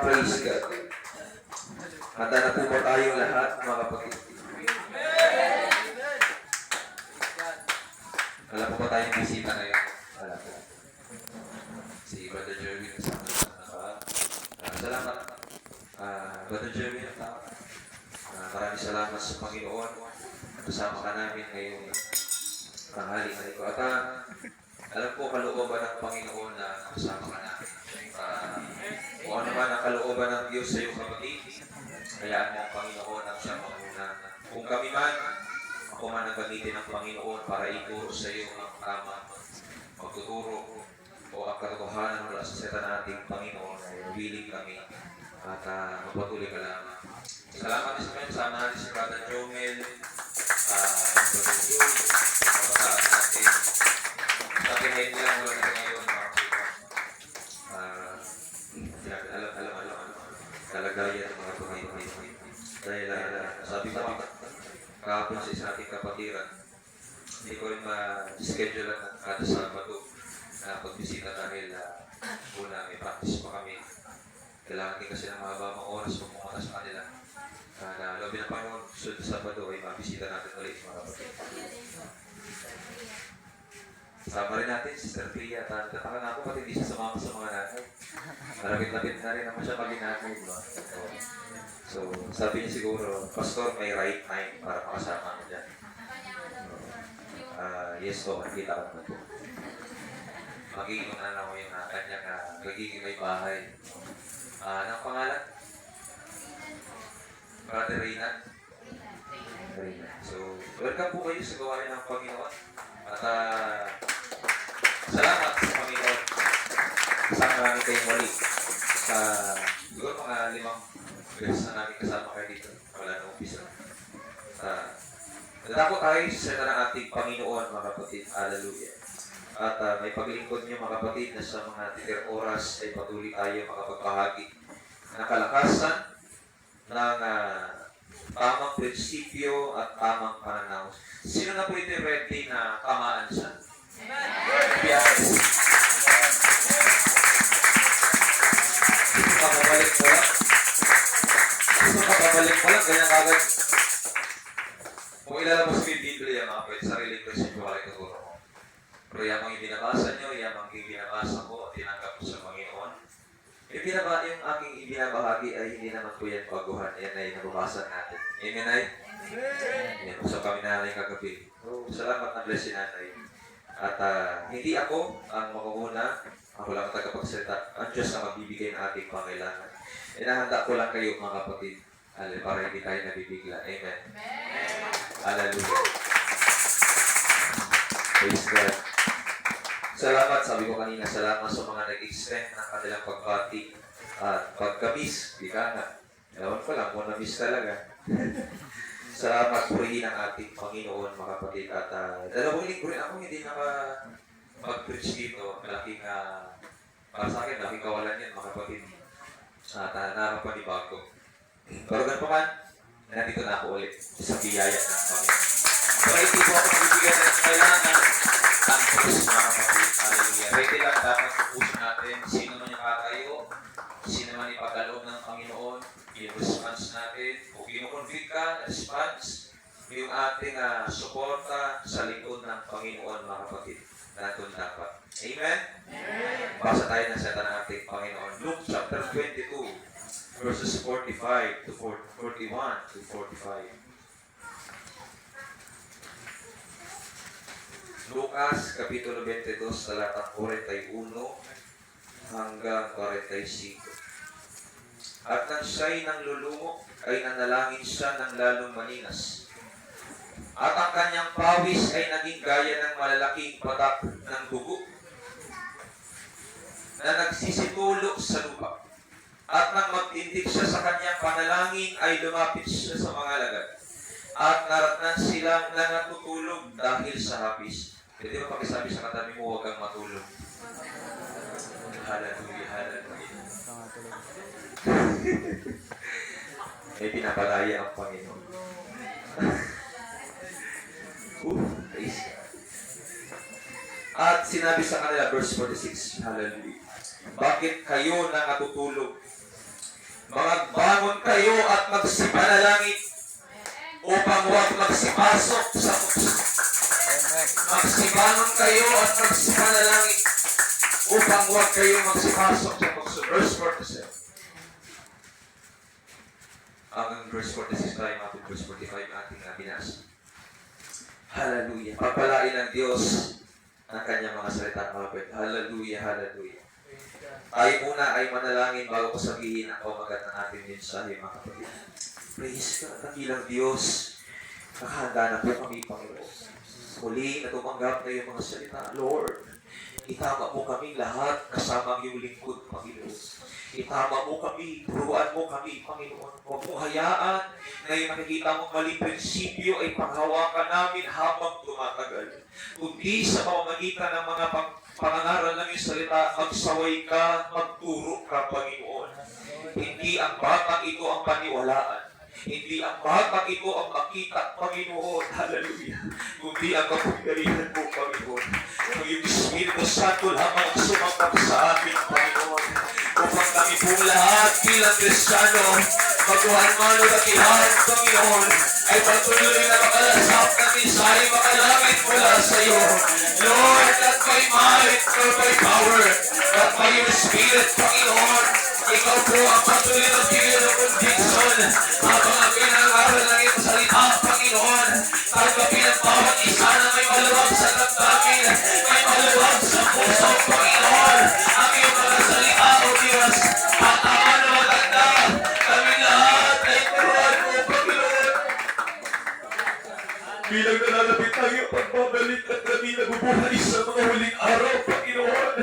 Praise God. Handa na po ba tayo lahat, mga kapatid? Wala po ba tayong bisita ngayon? Wala po. Si Brother Jeremy kasama na. Salamat. Brother Jeremy, maraming salamat sa Panginoon. Kasama ka namin ngayong tanghali na ito. At alam ko, kalooban ng Panginoon na kasama ka namin. Kung ano man ang kalooban ng Diyos sa iyong kapatid, hayaan mo ang Panginoon ang siyang manguna. Kung kami man, ako man ang gamitin ng Panginoon para ituro sa iyo ang tama, magtuturo o ang katotohanan mula sa seta nating Panginoon ay willing kami at magpatuloy ka lamang. Salamat din sa kayo. Sama natin si Brother Jomel, Brother Jul, kabataan natin. Sa akin ngayon nilang wala na ngayon, mga kapatid. Alam. Kalagayan ng mga panginoon. Dahil sabi ko, kahapon sa isa ating kapatiran, hindi ko rin ma-schedule ang kada Sabado na pagbisita dahil una may practice pa kami. Kailangan din kasi ng mahabang oras kung pumunta sa kanila. Na labi ng Panginoon, sunod sa Sabado ay mabisita natin ulit mga kapatid. Sama rin natin, Sister Pia, at tataka na ako pati hindi siya sumama sa mga nanay. Malapit-lapit na rin naman siya maging nanay. So, sabi niya siguro, Pastor, may right time para makasama mo dyan. Yes po, nakita ko naman po. Magiging ano yung kanyang magiging may bahay. Anong pangalan? Brother Reyna. So, welcome po kayo sa gawain ng Panginoon. At salamat sa Panginoon. Kasama namin kayong muli. Siguro mga 5 beses na namin kasama kayo dito. Wala na umpisa. Nadako tayo sa seta ng ating Panginoon, mga kapatid. Hallelujah. At may paglingkod niyo, mga kapatid, na sa mga titir oras ay patuloy tayo makapagbahagi ng kalakasan ng tamang prinsipyo at tamang pananaw. Sino na po ito ready na tamaan siya? Yes. Gusto ka babalik mo lang? Ganyan kagad. Kung ilalabas ko yung Biblia, mga kapatid, sariling prinsipyo ka rin tuturo ko. Pero yamang ibinabasa nyo, yamang ibinabasa ko at tinanggap ko sa Panginoon. Yung aking ibinabahagi ay hindi naman po yan baguhan. Yan ay nababasa natin. Amen ay? Yan. Usap kami nanay kagabi. Salamat na bless si nanay. At hindi ako ang makunguna. Ako lang ang tagapagsalita. Ang Diyos na magbibigay ng ating pangailangan. Inahanda ko lang kayo, mga kapatid. Para hindi tayo nabibigla. Amen. Hallelujah. Praise God. Salamat, sabi ko kanina, salamat sa mga nag-extend ng kanilang pagbati at pagkamis. Di ka nga. Ewan ko lang kung na-miss talaga. Salamat, purihin ang ating Panginoon, mga kapatid. At dalawang linggo rin ako hindi mag-preach dito. Malaking, para sa akin, malaking kawalan yan, mga kapatid. At nakapanibago. Pero ganun pa man, nandito na ako ulit sa biyaya ng Panginoon. Pero hindi po ako magbibigyan ng kailangan. Ang Diyos, mga kapatid. Hallelujah. Ready lang dapat ang puso natin. Sino man yung kakayo, sino man ipagkaloob ng Panginoon, yung response natin. Kung kinukonflict ka, response, yung ating suporta sa likod ng Panginoon, mga kapatid. Nandun dapat. Amen? Amen. Basa tayo ng seta ng ating Panginoon. Luke chapter 22, verses 45 to 41 to 45. Lucas, Kapitulo 22, talatang 41 hanggang 45. At nang siya'y nang lulumo, ay nanalangin siya ng lalong maninas. At ang kanyang pawis ay naging gaya ng malalaking patak ng dugo na nagsisitulog sa lupa. At nang magtindig siya sa kanyang panalangin, ay lumapit siya sa mga alagad. At naratnan silang nangatutulog dahil sa hapis. Pwede mo pakisabi sa katabi mo, huwag kang matulog. Hallelujah, hallelujah. May pinapalaya ang Panginoon. Praise God. At sinabi sa kanila, verse 46, hallelujah. Bakit kayo nakatutulog? Magbangon kayo at magsipanalangin upang huwag magsipasok sa tukso. Magsibangon kayo at magsipanalangin upang huwag kayo magsipasok sa tukso. Verse 47. Ang verse 46 tayo, mga verse 45 ating binasa. Hallelujah. Pagpalain ng Diyos ang kanyang mga salita, kapatid. Hallelujah, hallelujah. Tayo muna ay manalangin bago ko sabihin ang pamagat ng ating mensahe, mga kapatid. Praise God, dakilang Diyos. Nakahanda na po kami, Panginoon. Muli na tumanggap na yung mga salita. Lord, itama mo kami lahat kasama ang iyong lingkod, Panginoon. Itama mo kami, turuan mo kami, Panginoon. Huwag mo hayaan na yung nakikita mong maling prinsipyo ay panghawakan namin habang tumatagal. Kundi sa pamamagitan ng mga pangangaral ng iyong salita, magsaway ka, magturo ka, Panginoon. Hindi ang batang ito ang paniwalaan. Hindi ang batang ito ang makita, Panginoon. Hallelujah. Kundi ang kapangyarihan mo, Panginoon. Ang iyong Espiritu Santo lamang sumapag sa amin, Panginoon. Upang kami pong lahat bilang Kristiyano, baguhan man o dakihan, Panginoon, ay patuloy na makalasap ng mensahe makalangit mula sa iyo. Lord, not by might nor by power, but by your Spirit, Panginoon. Ikaw po ang patuloy na bigyan ng conviction habang ang pinangaral ng iyong salita, Panginoon. Tanggapin ang bawat isa na may maluwag sa damdamin, may maluwag sa puso, Panginoon. Ang iyong mga salita, O Diyos, at ama na maganda, kami lahat ay turuan mo, Panginoon. Bilang nalalapit tayo pagbabalik at kami nabubuhay sa mga huling araw, Panginoon.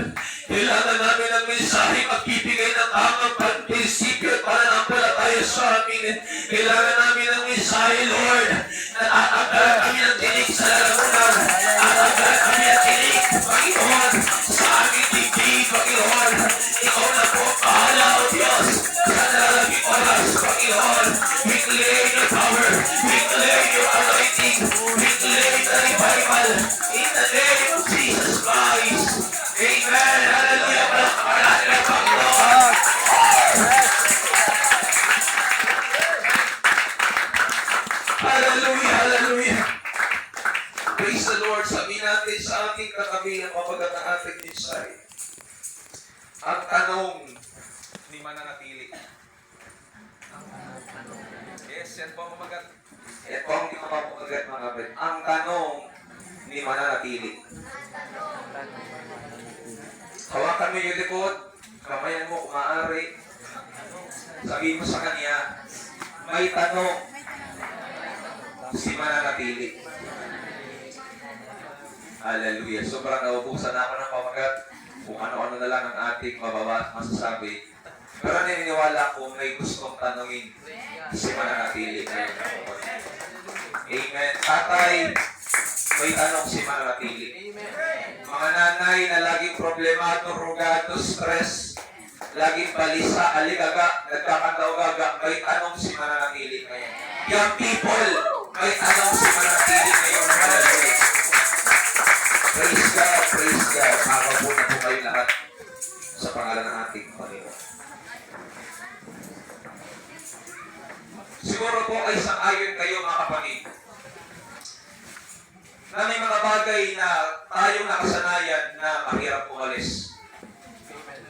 Kailangan namin ang mensahe magbibigay ng tamang prinsipyo at pananampalataya sa amin. Kailangan namin ang mensahe, Lord, na aagalan kami ng tinig sa lalamunan. Aagalan kami ng tinig, Panginoon, sa aming dibdib, Panginoon. Ikaw na po ang bahala, O Diyos, sa nalalaging oras, Panginoon. We claim your power. We claim your anointing. We claim the revival. In the name of Jesus Christ. Amen. Hallelujah. Hallelujah, Panginoon. Hallelujah. Hallelujah. Praise the Lord. Sabihin natin sa ating katabi ang mabagat ng ating mensahe. Ang tanong ni mananatili. Yes, yan po ang mabagat. Yan po ang mabagat, mga kapatid. Ang tanong ni mananatili. Hawakan mo yung likod, kamayan mo, maaari. Sabihin mo sa kanya, may tanong si mananatili. Hallelujah. Sobrang naubusan na ako ng pamagat kung ano-ano na lang ang ating masasabi. Pero naniniwala ko may gustong tanongin si mananatili. Amen. Tatay, may tanong si mananatili. Mga nanay na laging problemado, rugado, stress, laging balisa, aligaga, nagkakandaw-gaga, may tanong si mananatili ngayon. Young people, may tanong si mananatili ngayon. Hallelujah. Praise God, praise God. Makapo na po kayo lahat sa pangalan ng ating Panginoon. Siguro po ay sang-ayon kayo, mga kapatid, na may mga bagay na tayong nakasanayan na mahirap umalis.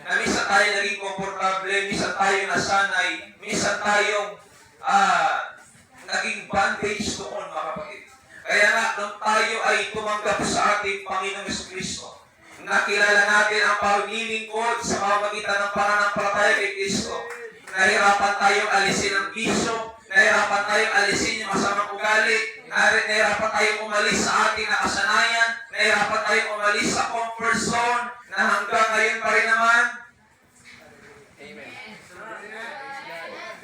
Na minsan tayo naging komportable, minsan tayo nasanay, minsan tayong naging bandage doon, mga kapatid. Kaya nga, nung tayo ay tumanggap sa ating Panginoong Kristo, nakilala natin ang paglilingkod sa pamamagitan ng pananampalataya kay Kristo. Nahirapan tayong alisin ang bisyo, nahirapan tayong alisin yung masamang ugali, nahirapan tayong umalis sa ating nakasanayan, nahirapan tayong umalis sa comfort zone na hanggang ngayon pa rin naman. Amen.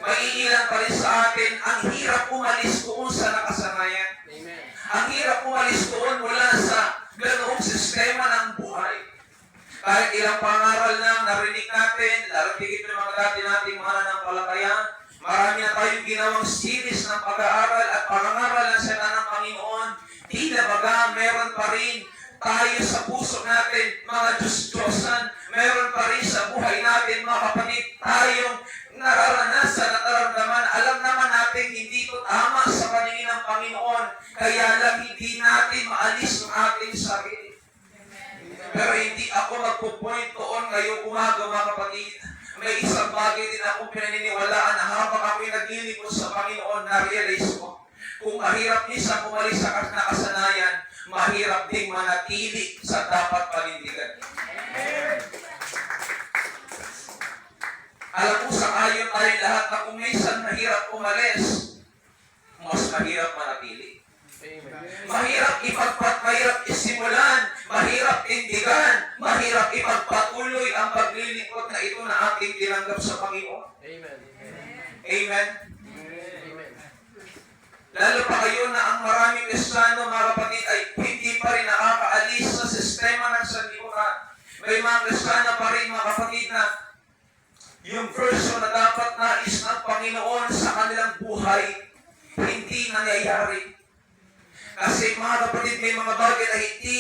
Maiilan pa rin sa atin, ang hirap umalis doon sa nakasanayan. Amen. Ang hirap umalis doon mula sa ganoong sistema ng buhay. Kahit ilang pangaral na narinig natin, lalo tigit ng mga dati nating mga nanampalataya, marami na tayong ginawang series ng pag-aaral at pangangaral ng salita ng Panginoon. Tila baga, meron pa rin tayo sa puso natin, mga Diyos-Diyosan, meron pa rin sa buhay natin, mga kapatid, tayong nararanas Kaya lang hindi natin maalis ang ating sarili. Pero hindi ako magpo-point doon ngayong umaga, mga kapatid. May isang bagay din akong pinaniniwalaan na habang ako'y naglilingkod sa Panginoon, na-realize ko, kung mahirap minsan umalis sa nakasanayan, mahirap ding manatili sa dapat panindigan. Alam mo, sa ayon tayo lahat na kung minsan mahirap umalis, mas mahirap manatili. Mahirap mahirap isimulan, mahirap tindigan, mahirap ipagpatuloy ang paglilingkod na ito na ating tinanggap sa Panginoon. Amen. Amen. Amen. Lalo pa kayo na ang maraming Kristiyano, mga kapatid, ay hindi pa rin nakakaalis sa sistema ng sanlibutan. May mga Kristiyano pa rin, mga kapatid, na yung version na dapat nais ng Panginoon sa kanilang buhay, hindi nangyayari. Kasi mga kapatid, may mga bagay na hindi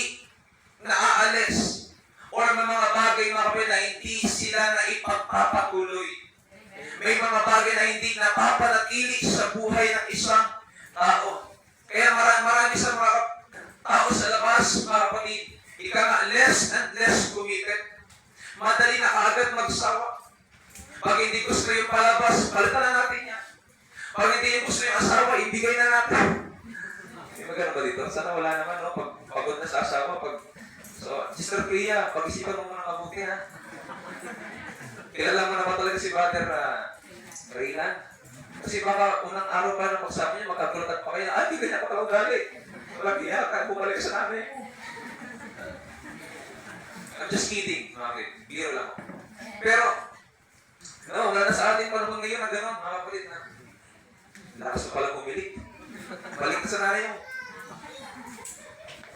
naaalis. Or may mga bagay, mga kapatid, na hindi sila na ipagpapatuloy. May mga bagay na hindi napapanatili sa buhay ng isang tao. Kaya marami sa mga tao sa labas, mga kapatid, ika nga less and less committed. Madali na kaagad magsawa. Pag hindi gusto yung palabas, palitan na natin yan. Pag hindi gusto yung asawa, ibigay na natin. Hindi maganda ba dito? Sana wala naman, no? Pag pagod na sa asawa, So, Sister Priya, pag-isipan mo muna mabuti, ha? Kilala mo naman talaga si Brother Raylan. Kasi baka unang araw pa na magsabi niya, magkagulutan pa kayo na, hindi ganyan ka talagang gali. Walang iya, bumalik ka sa namin. I'm just kidding, mga kapatid. Biro lang ako. Pero, no, wala na sa ating panahon ngayon na gano'n, mga kapatid, na lakas na palang bumili. Balik na sa nanay mo.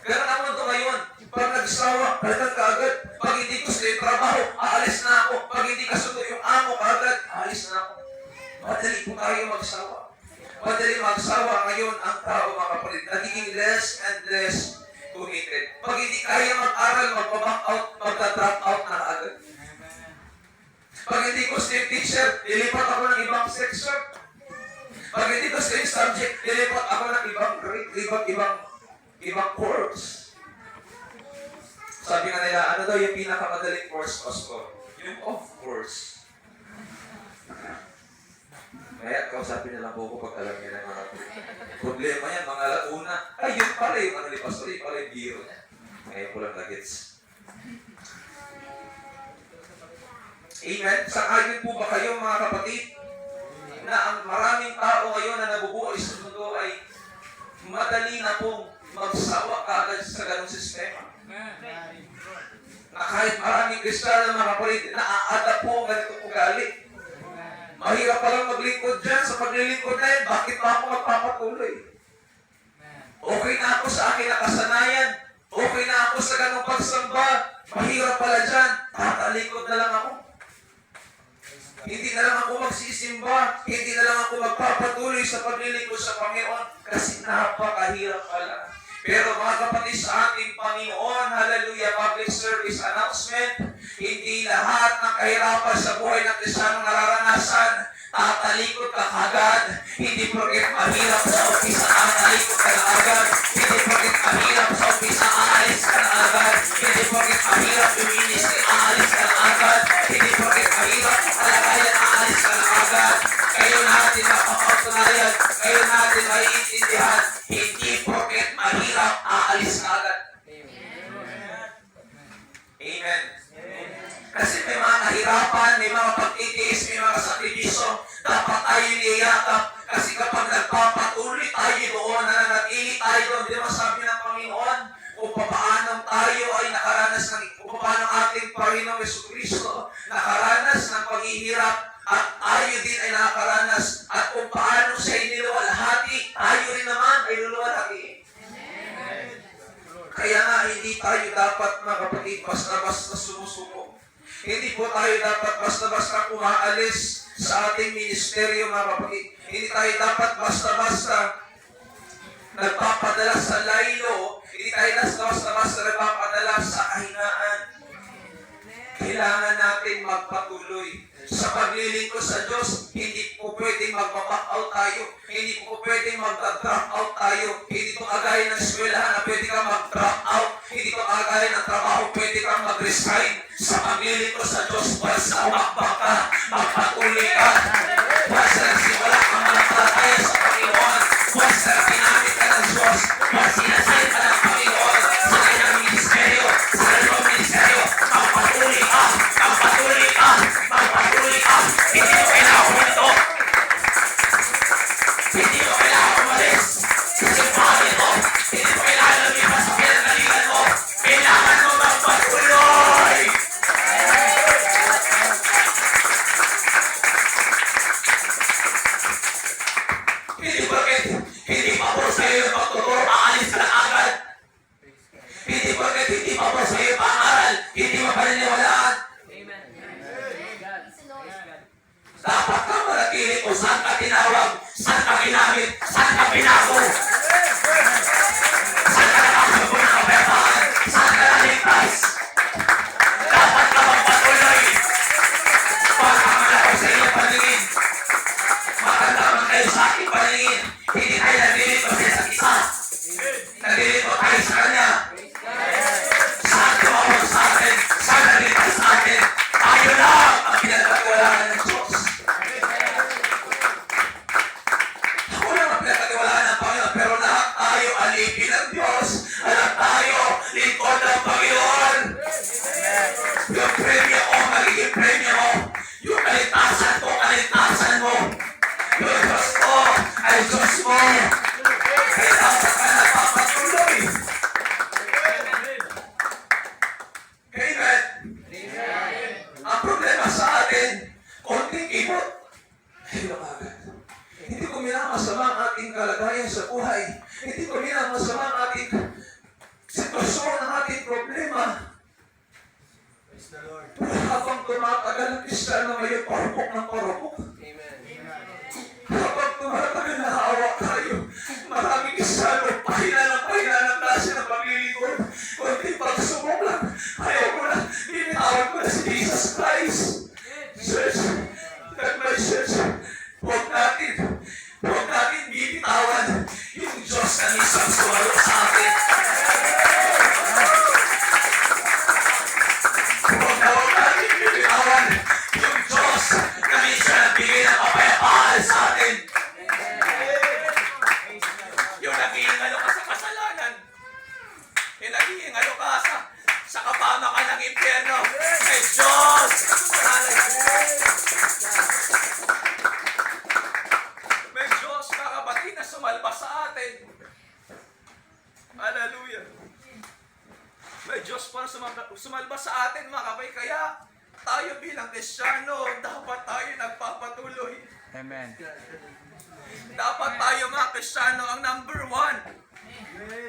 Ganun ang mundo ngayon. Pag nagsawa, palitan ka agad. Pag hindi gusto yung trabaho, aalis na ako. Pag hindi kasundo yung amo ka agad, aalis na ako. Madali po tayo magsawa. Madali magsawa ngayon ang tao, mga kapatid. Nagiging less and less committed. Pag hindi kaya mag-aral, magpa-back out, magta-drop out na agad. Pag hindi gusto yung teacher, lilipat ako ng ibang section. Pag hindi gusto yung subject, lilipat ako ng ibang grade, ibang course. Sabi nga nila, ano daw yung pinakamadaling course, Oscar? Yung of course. Kaya kausapin na lang po ko pag alam niya ng mga problema yan, mga alauna. Ay, yun pala yung ano ni Pastor, yun pala yung biro niya. Ngayon po lang nuggets. Amen? Sang-ayon po ba kayo, mga kapatid, na ang maraming tao ngayon na nabubuhay sa mundo ay madali na pong magsawa kaagad sa ganong sistema. Na kahit maraming Kristiyano, mga kapatid, na-a-adapt po ang ganitong ugali. Mahirap palang maglingkod dyan sa paglilingkod na yun. Bakit pa ako magpapatuloy? Okay na ako sa aking nakasanayan. Okay na ako sa ganong pagsamba. Mahirap pala dyan. Tatalikod na lang ako. Hindi na lang ako magsisimba. Hindi na lang ako magpapatuloy sa paglilingkod sa Panginoon. Kasi napakahirap pala. Pero mga kapatid sa ating Panginoon, hallelujah, public service announcement, hindi lahat ng kahirapan sa buhay ng Kristiyano nararanasan, tatalikod ka agad. Hindi porket mahirap sa umpisa, tatalikod ka na agad. Hindi porket mahirap sa umpisa, aalis ka na agad. Hindi porket mahirap luminis, aalis ka na agad. Hindi porket mahirap kalagayan, aalis ka na agad. Kayo natin mapapatunayan, kayo natin maiintindihan, hindi porket mahirap, aalis ka agad. Amen. Kasi may mga kahirapan, may mga pagtitiis, may mga sakripisyo, dapat tayo niyayakap. Kasi kapag nagpapatuloy tayo doon, nananatili tayo doon, di ba sabi ng Panginoon, kung paano tayo ay nakaranas kung paano ating Panginoong Jesucristo nakaranas ng paghihirap, at tayo din ay nakaranas, at kung paano siya iniluwalhati, tayo rin naman ay luluwalhati. Kaya nga, hindi tayo dapat, mga kapatid, basta-basta sumusuko. Hindi po tayo dapat basta-basta umaalis sa ating ministeryo, mga kapatid. Hindi tayo dapat basta-basta nagpapadala sa laylo. Hindi tayo basta-basta nagpapadala sa kahinaan. Kailangan natin magpatuloy. Sa paglilingkod sa Diyos, hindi po pwedeng magpa-back out tayo. Hindi po pwedeng mag-drop out tayo. Hindi Pag sinasalita ng Panginoon sa kanyang ministeryo, sa kanyang ministeryo, magpatuloy ka, magpatuloy ka, magpatuloy ka. Hindi mo kailangan umunto. Hindi mo kailangan umalis. Kasi pangin mo, hindi mo kailangan lumipas sa pinagalingan mo. Kailangan mo magpatuloy. Hindi bakit, hindi pa po sa'yo yung pagtuturo, aalis ka na agad. Hindi bakit, hindi pa po sa'yo yung pangaral, hindi mo paniniwalaan. Dapat ka manatili kung saan ka tinawag, saan ka ginamit, saan ka pinago. Saan ka nakasabog ng kapayapaan, saan ka naligtas. Dapat ka magpatuloy. Pagkakalapag sa iyong paningin. Magandamang kayo sa aking paningin. Hindi tayo naglilito sa isa't isa. Naglilito tayo sa Kanya. Saan tumawag sa atin, saan naligtas sa atin. Tayo lang ang pinagkatiwalaan ng Diyos. Ako lang ang pinagkatiwalaan ng Panginoon, pero lahat tayo alipin ng Diyos. Lahat tayo lingkod ng Panginoon. Yung premyo ko, magiging premyo mo. Yung kaligtasan ko, kaligtasan mo. Yung Diyos ko, ay Diyos mo. Kaya dapat ka napapatuloy. Amen. Ang problema sa atin, konting ibot, ay lumagad. Hindi ko minamasama ang ating kalagayan sa buhay. Hindi ko minamasama ang ating sitwasyon, ang ating problema. Pero habang tumatagal ang Kristiyano ngayon, parupok ng parupok. Habang tumatagal na hawa tayo, maraming Kristiyano, pahina ng klase ng paglilingkod. Kunting pagsubok lang, ayaw ko na, binitawag ko na si Jesus Christ. Church, my church, huwag natin bibitawan yung Diyos na isang sumalo sa atin. Huwag natin bibitawan yung Diyos na isang nagbigay ng kapayapaan sa atin. Yung nag-iingalo ka sa kasalanan, yung nag-iingalo ka sa kapamakan ng impyerno, ay Diyos! May Diyos, mga kapatid, na sumalba sa atin. Hallelujah! May Diyos para sumalba sa atin, mga kapatid. Kaya tayo bilang Kristiyano, dapat tayo nagpapatuloy. Amen. Dapat tayo mga Kristiyano ang number one.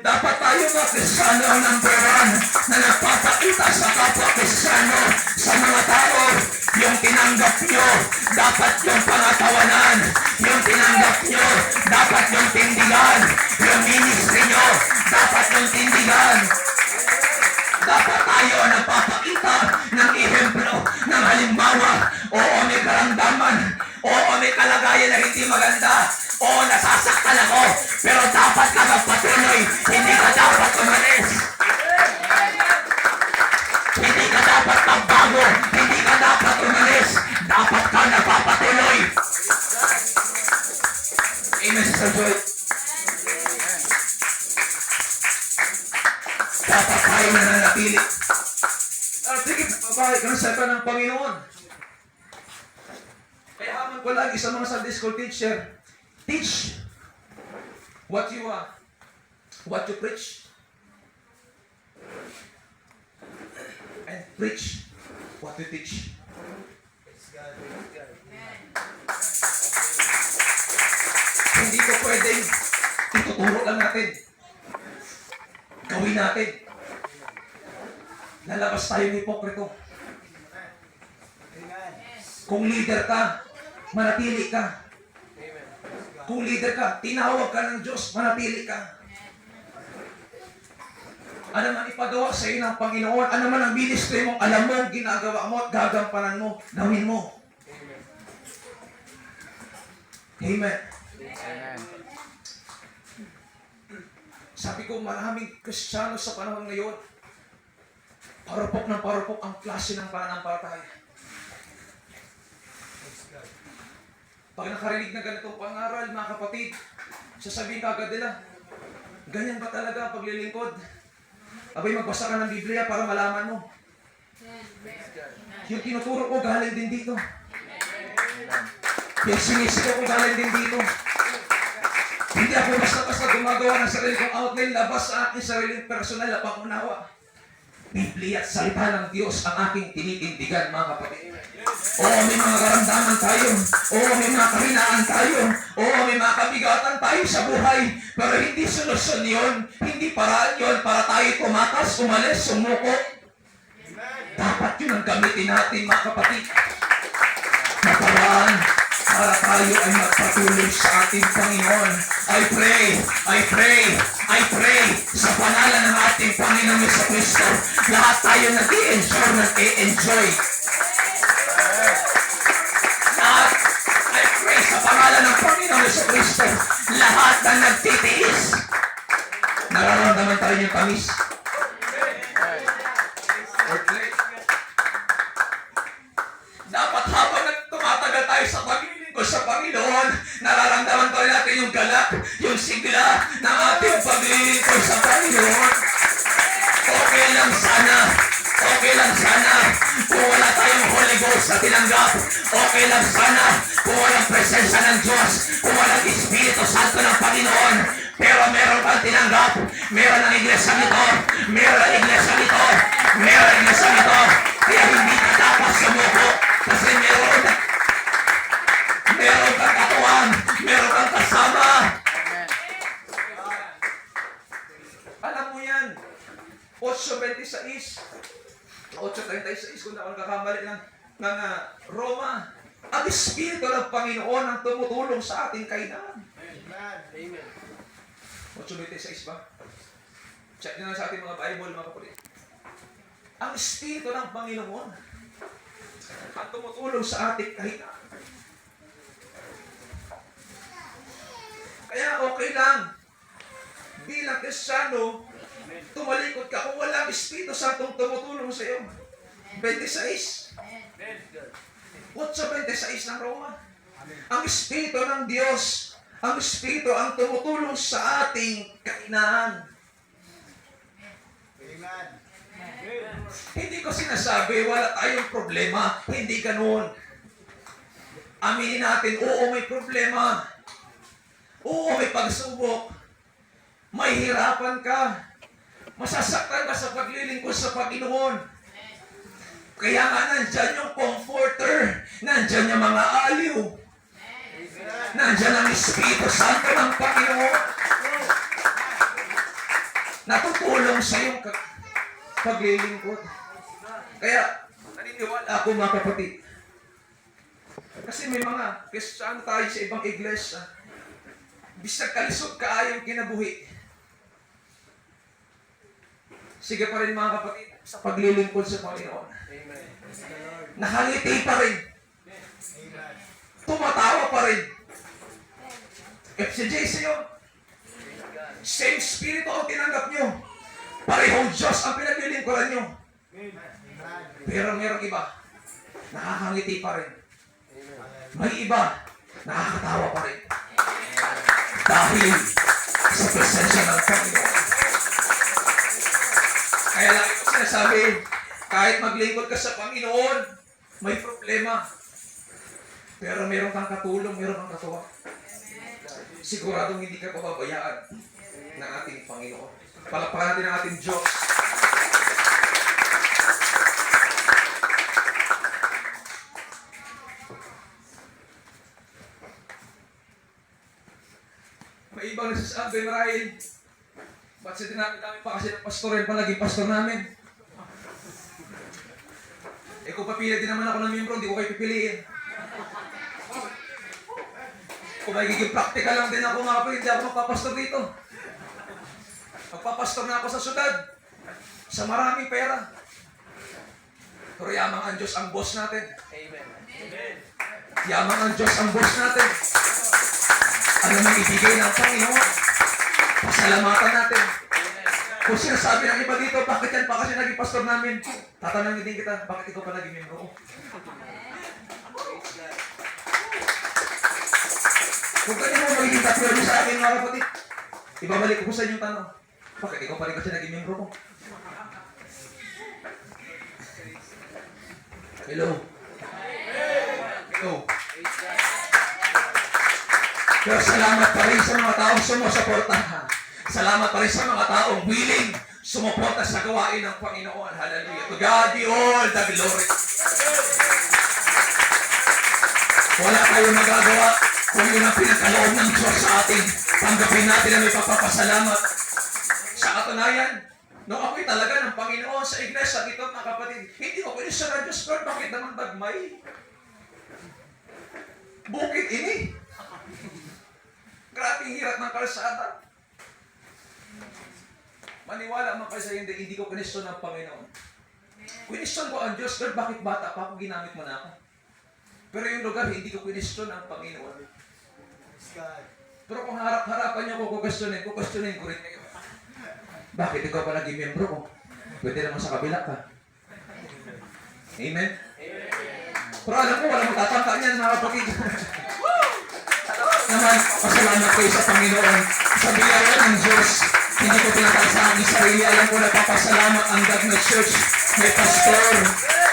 Dapat tayo mga Kristiyano ang number one na nagpapakita sa kapwa Kristiyano, sa mga tao. Yung tinanggap nyo, dapat yung pangatawanan. Yung tinanggap nyo, dapat yung tindigan. Yung ministry nyo, dapat yung tindigan. Dapat tayo ang nagpapakita ng ehemplo, ng halimbawa. Oo, may karamdaman. Oo, may kalagayan na hindi maganda. Oo, nasasaktan ako. Pero dapat ka magpatuloy. Hindi ka dapat umalis. Hindi ka dapat magbago. Hindi ka dapat umalis. Dapat ka nagpapatuloy. Amen, Sister Joy. Dapat tayo nananatili. Sige, babae ka na sa ng Panginoon. Kaya haman ko lagi sa mga Sunday school teacher, teach what you preach. And preach what you teach. Hindi ko pwedeng ituturo lang natin. Gawin natin. Lalabas tayo ng hipokrito. Kung leader ka, manatili ka. Kung leader ka, tinawag ka ng Diyos, manatili ka. Ano man ipagawa sa iyo ng Panginoon, ano man ang ministry mong alam mo, ginagawa mo at gagampanan mo, gawin mo. Amen. Amen. Sabi ko, maraming Kristiyano sa panahon ngayon, parupok ng parupok ang klase ng pananampalataya. Pag nakarinig na ganitong pangaral, mga kapatid, sasabihin ka agad nila, Ganyan ba talaga ang paglilingkod? Abay, magbasa ka ng Biblia para malaman mo. Yung tinuturo ko galing din dito. Yung sinisigaw ko galing din dito. Hindi ako basta-basta gumagawa ng sarili kong outline, labas sa aking sariling personal na pangunawa. Biblia at salita ng Diyos ang aking tinitindigan, mga kapatid. Oo, may mga karamdaman tayo. Oo, may mga kahinaan tayo. Oo, may mga kabigatan tayo sa buhay. Pero hindi solusyon yun. Hindi paraan yun para tayo tumakas, umalis, sumuko. Dapat yun ang gamitin natin, mga kapatid. Na paraan para tayo ay magpatuloy sa ating Panginoon. I pray sa pangalan ng ating Panginoon Jesucristo. Lahat tayo nag-i-enjoy. Lahat, I pray sa pangalan ng Panginoon Jesucristo. Lahat na nagtitiis. Nararamdaman tayo yung tamis. Dapat habang tumatagal tayo sa paglilingkod sa Panginoon, nararamdaman tayo natin yung galak, yung sigla ng ating paglilingkod sa Panginoon. Okay lang sana kung wala tayong Holy Ghost na tinanggap. Okay lang sana kung walang presensya ng Diyos, kung walang Espiritu Santo ng Panginoon. Pero meron kang tinanggap, meron ang iglesia nito, kaya hindi ka dapat sumuko. Kasi meron kang katuwang, meron kang kasama. Alam mo yan, 8:36 kung ako nakakamali ng Roma, ang Espiritu ng Panginoon ang tumutulong sa ating kailangan. Amen. 8:26 ba? Check nyo na sa ating mga Bible, mga kapatid. Ang Espiritu ng Panginoon ang tumutulong sa ating kahinaan. Kaya okay lang bilang Kristiyano, tumalikod ka kung walang Espiritu Santong tumutulong sa iyo. 26. 8:26 ng Roma. Ang Espiritu ng Diyos, ang Espiritu ang tumutulong sa ating kahinaan. Amen. Hindi ko sinasabi wala tayong problema. Hindi ganun. Aminin natin, oo may problema. Oo may pagsubok. May hirapan ka. Masasaktan ka sa paglilingkod sa Panginoon. Kaya nga nandyan yung comforter. Nandyan yung mga aliw. Nandyan ang Espiritu Santo ng Panginoon. Natutulong sa iyong paglilingkod. Kaya, naniniwala ako mga kapatid. Kasi may mga Kristiyano tayo sa ibang iglesia. Bisag kalisod kaayong kinabuhi. Sige pa rin mga kapatid sa paglilingkod sa Panginoon. Nakangiti pa rin. Tumatawa pa rin. FCJC yun. Same Espiritu ang tinanggap nyo. Parehong Diyos ang pinaglilingkuran nyo. Pero merong iba, nakakangiti pa rin. May iba, nakakatawa pa rin. Dahil sa presensya ng Panginoon. Kaya lagi ko sinasabi, kahit maglingkod ka sa Panginoon, may problema. Pero meron kang katulong, meron kang katuwa. Siguradong hindi ka pababayaan ng ating Panginoon. Palakpakan natin ang ating Diyos. May ibang nagsasabi, marahil, ba't siya tinapit namin pa kasi ng pastorin pa naging pastor namin? Eh kung papili din naman ako ng membro, hindi ko kayo pipiliin. Kung magiging practical lang din ako mga kapatid, hindi ako magpapastor dito. Magpapastor na ako sa syudad, sa maraming pera. Pero yamang ang Diyos ang boss natin. Amen. Yamang ang Diyos ang boss natin. Ano nang ibigay ng Panginoon? Pasalamatan natin. Kung sinasabi ng iba dito, bakit yan pa kasi naging pastor namin? Tatanungin din kita, bakit ikaw pa naging membro ko? Kung ganyan mo magiging katulad sa akin mga kapatid, Ibabalik ko sa inyong tanong. Bakit ikaw pa rin kasi naging membro ko? Hello? Hello? Pero salamat pa rin sa mga taong sumusuporta. Salamat pa rin sa mga taong willing sumuporta sa gawain ng Panginoon. Hallelujah. To God be all the glory. Wala tayong magagawa kung yun ang pinagkaloob ng Diyos sa atin. Tanggapin natin ang may pagpapasalamat. Sa katunayan, nung ako'y talaga ng Panginoon sa iglesia dito, mga kapatid, hindi ko pinisya na Diyos, Lord, bakit naman bagmay? Bukid ini. Grabing hirap ng kalsada. Maniwala man kayo sa hindi ko kinisyon ng Panginoon. Kinisyon ko ang Diyos, Lord, bakit bata pa ako, ginamit mo na ako. Pero yung lugar, hindi ko kinisyon ang Panginoon. Pero kung harap-harapan niyo ko kukwestiyonin ko rin kayo. Bakit ikaw pa naging membro ko? Pwede naman sa kabila ka. Amen? Pero alam ko, walang magtatangka niyan, mga kapatid. Naman, pasalamat kayo sa Panginoon. Sa biyaya ng Diyos, hindi ko pinatang sa aking sarili. Alam ko, nagpapasalamat ang God na Church. May pastor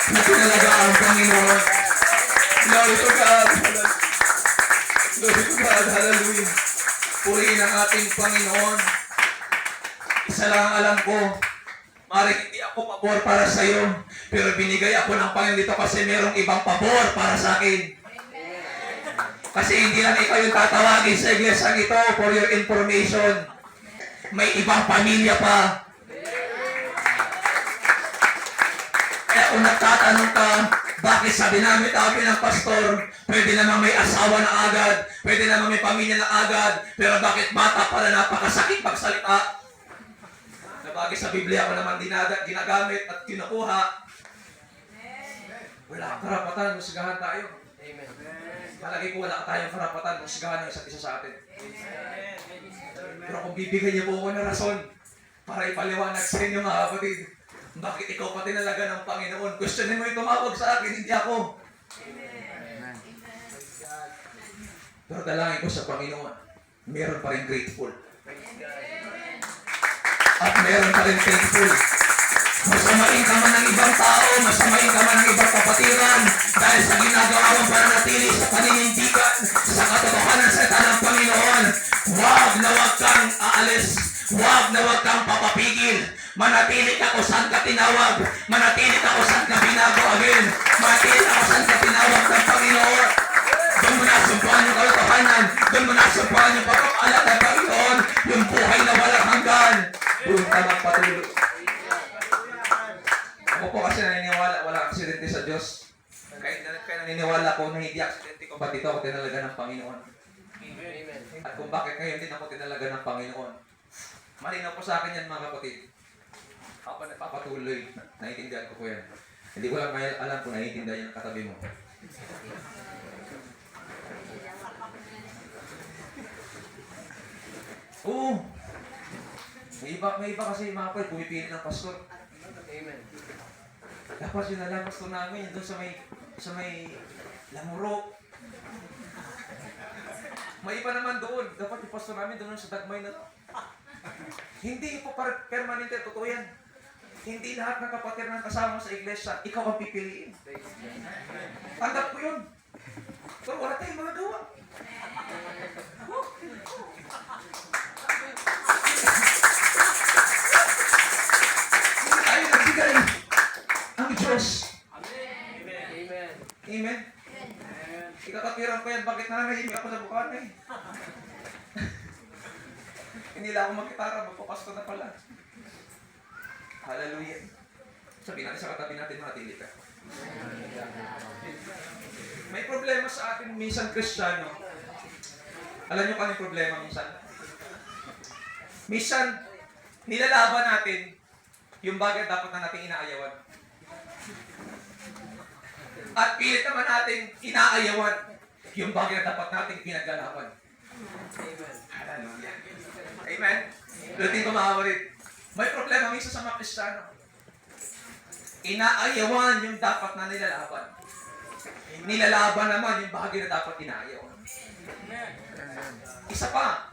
na pinalaga ang Panginoon. Glory to God. Glory to God. Hallelujah. Purihin ang ating Panginoon. Isa lang ang alam ko. Maring hindi ako pabor para sa iyo. Pero binigay ako ng Panginoon dito kasi merong ibang pabor para sa akin. Kasi hindi lang ikaw yung tatawagin sa iglesia ito for your information. May ibang pamilya pa. Kaya kung nagtatanong ka, bakit sabi namin tabi ng pastor, pwede namang may asawa na agad, pwede namang may pamilya na agad, pero bakit bata pala napakasakit magsalita? Na bagay sa Biblia ko naman ginagamit at kinukuha. Wala kang karapatan, musigahan tayo. Amen. Palagi ko wala tayong karapatan, musigahan ng isa't isa sa atin. Pero kung bibigyan niyo po ako ng rason para ipaliwanag sa inyo mga kapatid, bakit ikaw pa tinalaga ng Panginoon? Questionin mo yung tumawag sa akin, hindi ako. Amen. Pero dalangin ko sa Panginoon, meron pa rin grateful. At meron pa rin thankful. Masamain ka man ng ibang tao, masamain ka man ng ibang kapatiran, dahil sa ginagawa mong pananatili sa paninindigan, sa katotohanan sa salita ng Panginoon, huwag na huwag kang aalis, huwag na huwag kang papapigil. Manatili ka kung saan ka tinawag, manatili ka kung saan ka binagoagin, manatili ka kung saan ka tinawag ng Panginoon. Doon mo nasumpuan yung katotohanan, doon mo nasumpuan yung pagpapaalam ng Panginoon, yung buhay na walang hanggan. Doon ka magpatuloy. Ako po kasi naniniwala, walang aksidente sa Diyos. Kahit naniniwala ko na hindi aksidente ko, ba't ito ako tinalaga ng Panginoon? At kung bakit ngayon din ako tinalaga ng Panginoon. Malinaw po sa akin yan mga kapatid. Ako pa nagpapatuloy. Naiintindihan ko po yan. Hindi ko lang alam kung naiintindihan yung katabi mo. Oo. May iba kasi mga kapatid, pumipili ng pastor. Amen. Dapat yun na lang pastor namin doon sa may Lamuro. May iba naman doon. Dapat yung pastor namin doon sa Dagmay na to. Hindi po permanente, totoo yan. Hindi lahat ng kapatid ng kasama sa iglesia, ikaw ang pipiliin. Tanggap ko yun. Pero wala tayong magagawa. Hindi tayo nagbigay. Ang Diyos. Amen. Amen. Ikakatiran ko yan, bakit nanahimik ako sa bukaan eh? Hindi lang ako magkitara, magpapasko na pala. Hallelujah. Sabihin natin sa katabi natin, matili ka. May problema sa atin minsan Kristiyano. Alam niyo kung ano yung problema minsan? Minsan, nilalaban natin yung bagay dapat na natin inaayawan. At pilit naman natin inaayawan yung bagay na dapat natin pinaglalaban. Amen. Hallelujah. Amen. Lutin ko mga kapatid. May problema minsan sa mga Kristiyano. Inaayawan yung dapat na nilalaban. Nilalaban naman yung bahagi na dapat inaayawan. Isa pa,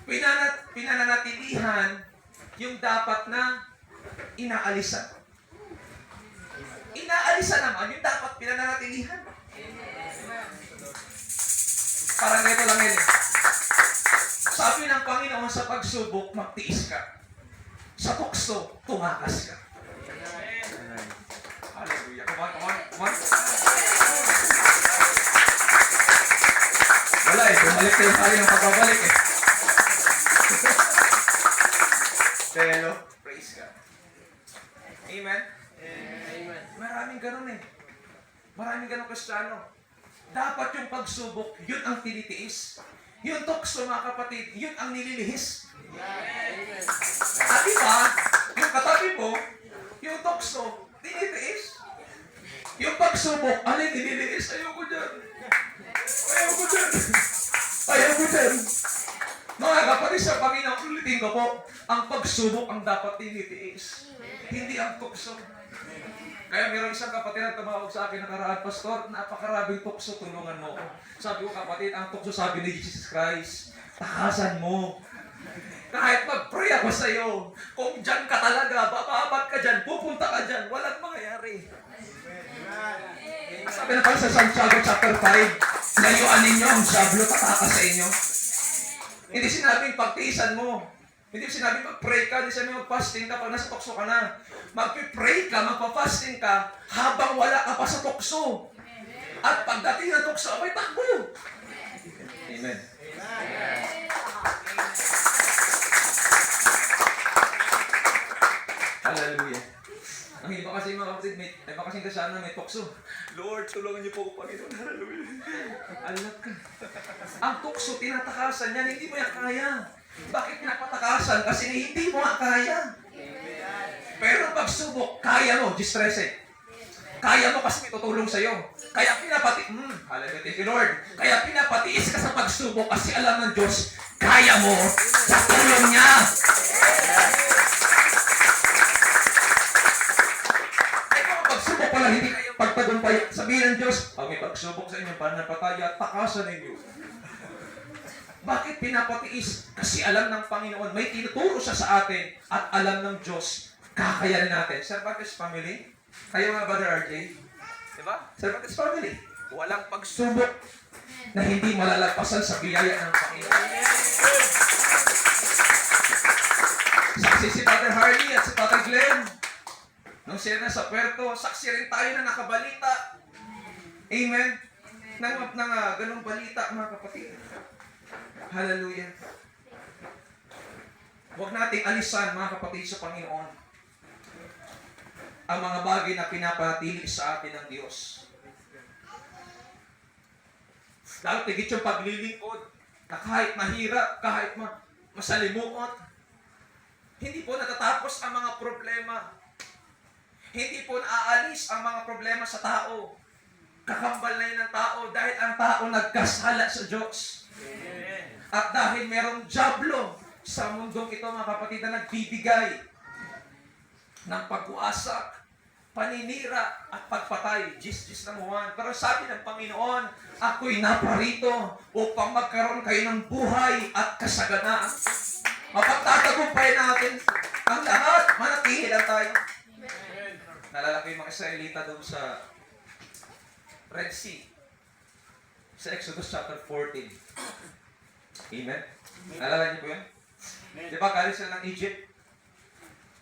Pinananatilihan yung dapat na inaalisan. Inaalisan naman yung dapat pinananatilihan. Parang ganito lang yun eh. Sabi ng Panginoon sa pagsubok, magtiis ka. Sa tukso, tumakas ka. Hallelujah. Come on, come on, come on. Wala eh, bumalik tayo tayo ng pagbabalik eh. Pero, praise God. Amen? Amen. Maraming ganun eh. Maraming ganun Kristiyano. Dapat yung pagsubok, yun ang tinitiis. Yung tukso, mga kapatid, yun ang nililihis. At iba, yung katabi mo, yung tukso, tinitiis. Yung pagsubok, alin nililihis? Ayoko dyan. Ayoko dyan. Ayoko dyan. Mga kapatid sa Panginoon, ulitin ko po, ang pagsubok ang dapat tinitiis. Hindi ang tukso. Kaya mayroong isang kapatid na tumawag sa akin nakaraan, Pastor, napakarabing tukso, tulungan mo. Sabi ko, kapatid, ang tukso sabi ni Jesus Christ, takasan mo. Kahit mag-pray ako sa iyo, kung dyan ka talaga, bababat ka dyan, pupunta ka dyan, walang mangyayari. Sabi na pala sa Santiago chapter 5, layuan ninyo ang sablo tatakas sa inyo. Hindi sinabing pagtiisan mo. Hindi sinabing mag-pray ka, hindi sinabing mag-fasting ka pag nasa tukso ka na. Mag-pray ka, magpa-fasting ka, habang wala ka pa sa tukso. At pagdating ng tukso, abay takbo. Amen. Hallelujah. Ang iba kasi mga kapatid, may iba kasing kasana may tukso. Lord, tulungan niyo po ako, Panginoon. Hallelujah. Alam ka. Ang tukso, tinatakasan yan, hindi mo yan kaya. Bakit pinapatakasan? Kasi hindi mo nga kaya. Pero pagsubok, kaya mo, distress. Kaya mo kasi may tutulong sa'yo. Kaya hallelujah, thank you Lord. Kaya pinapatiis ka sa pagsubok kasi alam ng Diyos, kaya mo sa tulong niya. Ay mga pagsubok pala, hindi kayo pagtagumpay. Sabihin ng Diyos, may pagsubok sa inyo, panapataya, takasan ninyo. Bakit pinapatiis? Kasi alam ng Panginoon, may tinuturo siya sa atin at alam ng Diyos, kakayanin natin. Cervantes family, kayo mga Brother RJ, di ba? Cervantes family, walang pagsubok na hindi malalagpasan sa biyaya ng Panginoon. Saksi si Brother Harley at si Brother Glenn. Nung sila na sa Puerto, saksi rin tayo na nakabalita. Amen? Nang ganong balita, mga kapatid. Hallelujah. Huwag nating alisan, mga kapatid sa Panginoon, ang mga bagay na pinapatili sa atin ng Diyos. Lalo tigit yung paglilingkod, na kahit mahirap, kahit masalimuot, hindi po natatapos ang mga problema. Hindi po naaalis ang mga problema sa tao. Kakambal na yun ng tao dahil ang tao nagkasala sa Diyos. At dahil merong dyablo sa mundong ito, mga kapatid, na nagbibigay ng pag-uasak, paninira at pagpatay. Jis na muwan. Pero sabi ng Panginoon, ako'y naparito upang magkaroon kayo ng buhay at kasaganaan. Mapagtatagumpay natin ang lahat. Manatili lang tayo. Nalala ko yung mga Israelita doon sa Red Sea. Sa Exodus chapter 14. Amen? Nalala niyo po yun? Di ba galing sila ng Egypt?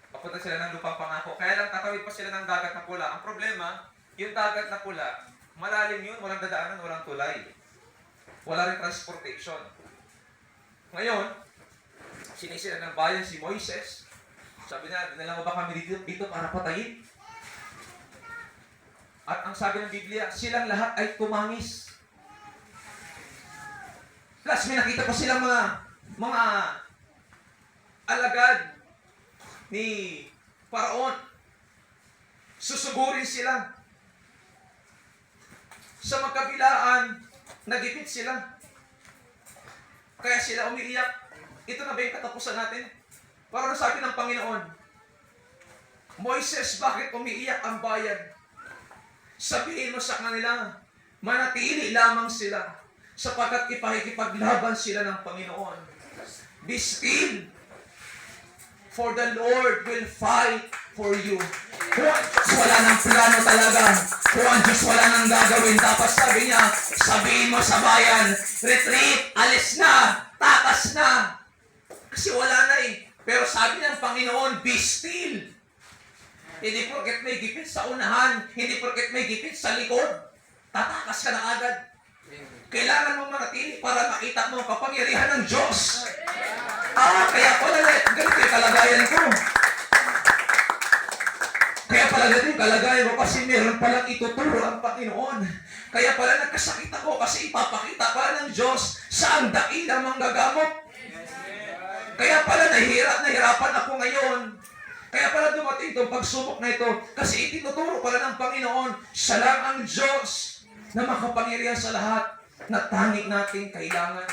Papunta sila ng lupang pangako. Kaya lang tatawid pa sila ng dagat na pula. Ang problema, yung dagat na pula, malalim yun, walang dadaanan, walang tulay. Wala rin transportation. Ngayon, sinisira ng bayan si Moises. Sabi na, dinala mo ba kami dito para patayin? At ang sabi ng Biblia, silang lahat ay tumangis. Plus, may nakita pa silang mga alagad ni Paraon. Susugurin sila. Sa magkabilaan, nagipit sila. Kaya sila umiiyak. Ito na ba yung katapusan natin? Para sabi ng Panginoon, Moises, bakit umiiyak ang bayan? Sabihin mo sa kanila, manatili lamang sila sapagkat ipakikipaglaban sila ng Panginoon. Be still, for the Lord will fight for you. Kung ang Diyos wala ng plano talaga, kung ang Diyos wala nang gagawin, dapat sabi niya, sabihin mo sa bayan, retreat, alis na, takas na. Kasi wala na eh. Pero sabi ng Panginoon, be still. Hindi porket may gipit sa unahan, hindi porket may gipit sa likod, tatakas ka na agad. Kailangan mong manatili para makita mo ang kapangyarihan ng Diyos. Kaya pala, ganito yung kalagayan ko. Kaya pala ganito yung kalagayan ko kasi meron palang ituturo ang Panginoon. Kaya pala nagkasakit ako kasi ipapakita pala ng Diyos saan dakilang manggagamot. Kaya pala nahihirapan ako ngayon. Kaya pala dumating itong pagsubok na ito kasi itinuturo pala ng Panginoon, siya lang ang Diyos na makapangyarihan sa lahat na tanging nating kailangan.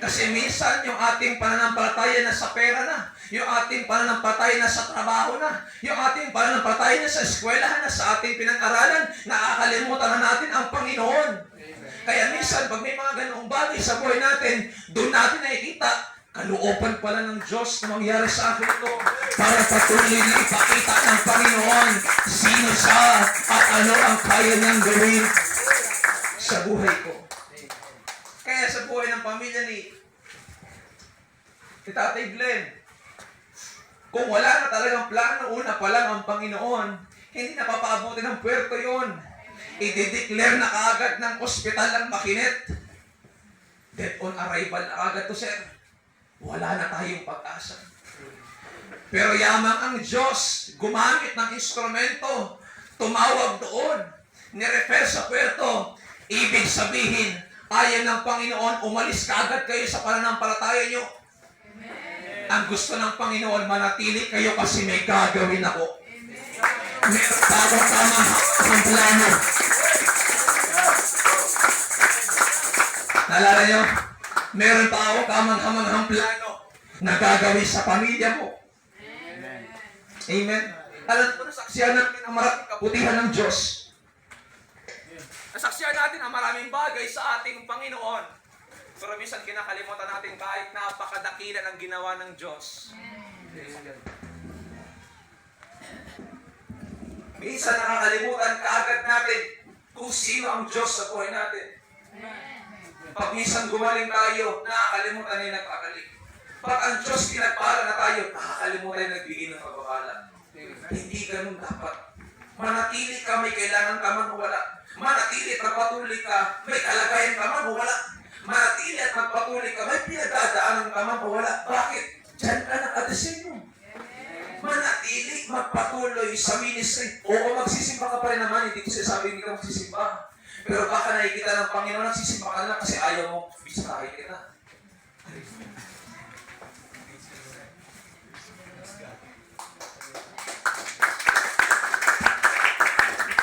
Kasi minsan yung ating pananampalataya na sa pera na, yung ating pananampalataya na sa trabaho na, yung ating pananampalataya na sa eskwelahan na, sa ating pinag-aralan, nakakalimutan na natin ang Panginoon. Kaya minsan, pag may mga ganoong bagay sa buhay natin, doon natin nakikita, kalooban pala ng Diyos na mangyari sa akin ito para patuloy na ipakita ng Panginoon sino siya at ano ang kaya niyang gawin sa buhay ko. Kaya sa buhay ng pamilya ni Tatay Glenn, kung wala na talagang plano, una pa lang ang Panginoon, hindi na papaabutin ng puwerto yun. I-declare na kaagad ng ospital ng Makinet. Death on arrival na kaagad to, sir. Wala na tayong pag-asa. Pero yamang ang Diyos, gumamit ng instrumento, tumawag doon, nirefer sa puwerto, ibig sabihin, ayaw ng Panginoon, umalis kaagad kayo sa pananampalataya nyo. Amen. Ang gusto ng Panginoon, manatili kayo kasi may gagawin ako. Meron tawag tama ang plano. Naalala nyo? Meron tawag kamang-hamang plano na gagawin sa pamilya mo. Amen. Amen. Alam mo na saksiyan natin ang maraming kabutihan ng Diyos. Nasaksiyan natin ang maraming bagay sa ating Panginoon. Pero minsan kinakalimutan natin kahit napakadakila ng ginawa ng Diyos. Minsan nakakalimutan kaagad natin kung sino ang Diyos sa buhay natin. Pag minsan gumaling tayo, nakakalimutan na yung nagpagaling. Pag ang Diyos pinagpala na tayo, nakakalimutan yung nagbigay ng pagpapala. Hindi ganun dapat. Manatili ka, may kailangan ka man wala. Manatili at magpatuloy ka, may kalagayan ka man wala. Manatili at magpatuloy ka, may pinagdadaanan ka man wala. Bakit? Diyan ka nakadesenyo. Manatili, magpatuloy sa ministry. Oo, magsisimba ka pa rin naman, hindi ko sinasabi hindi ka magsisimba. Pero baka nakikita ng Panginoon, nagsisimba ka na kasi ayaw mo, bisitahin kita.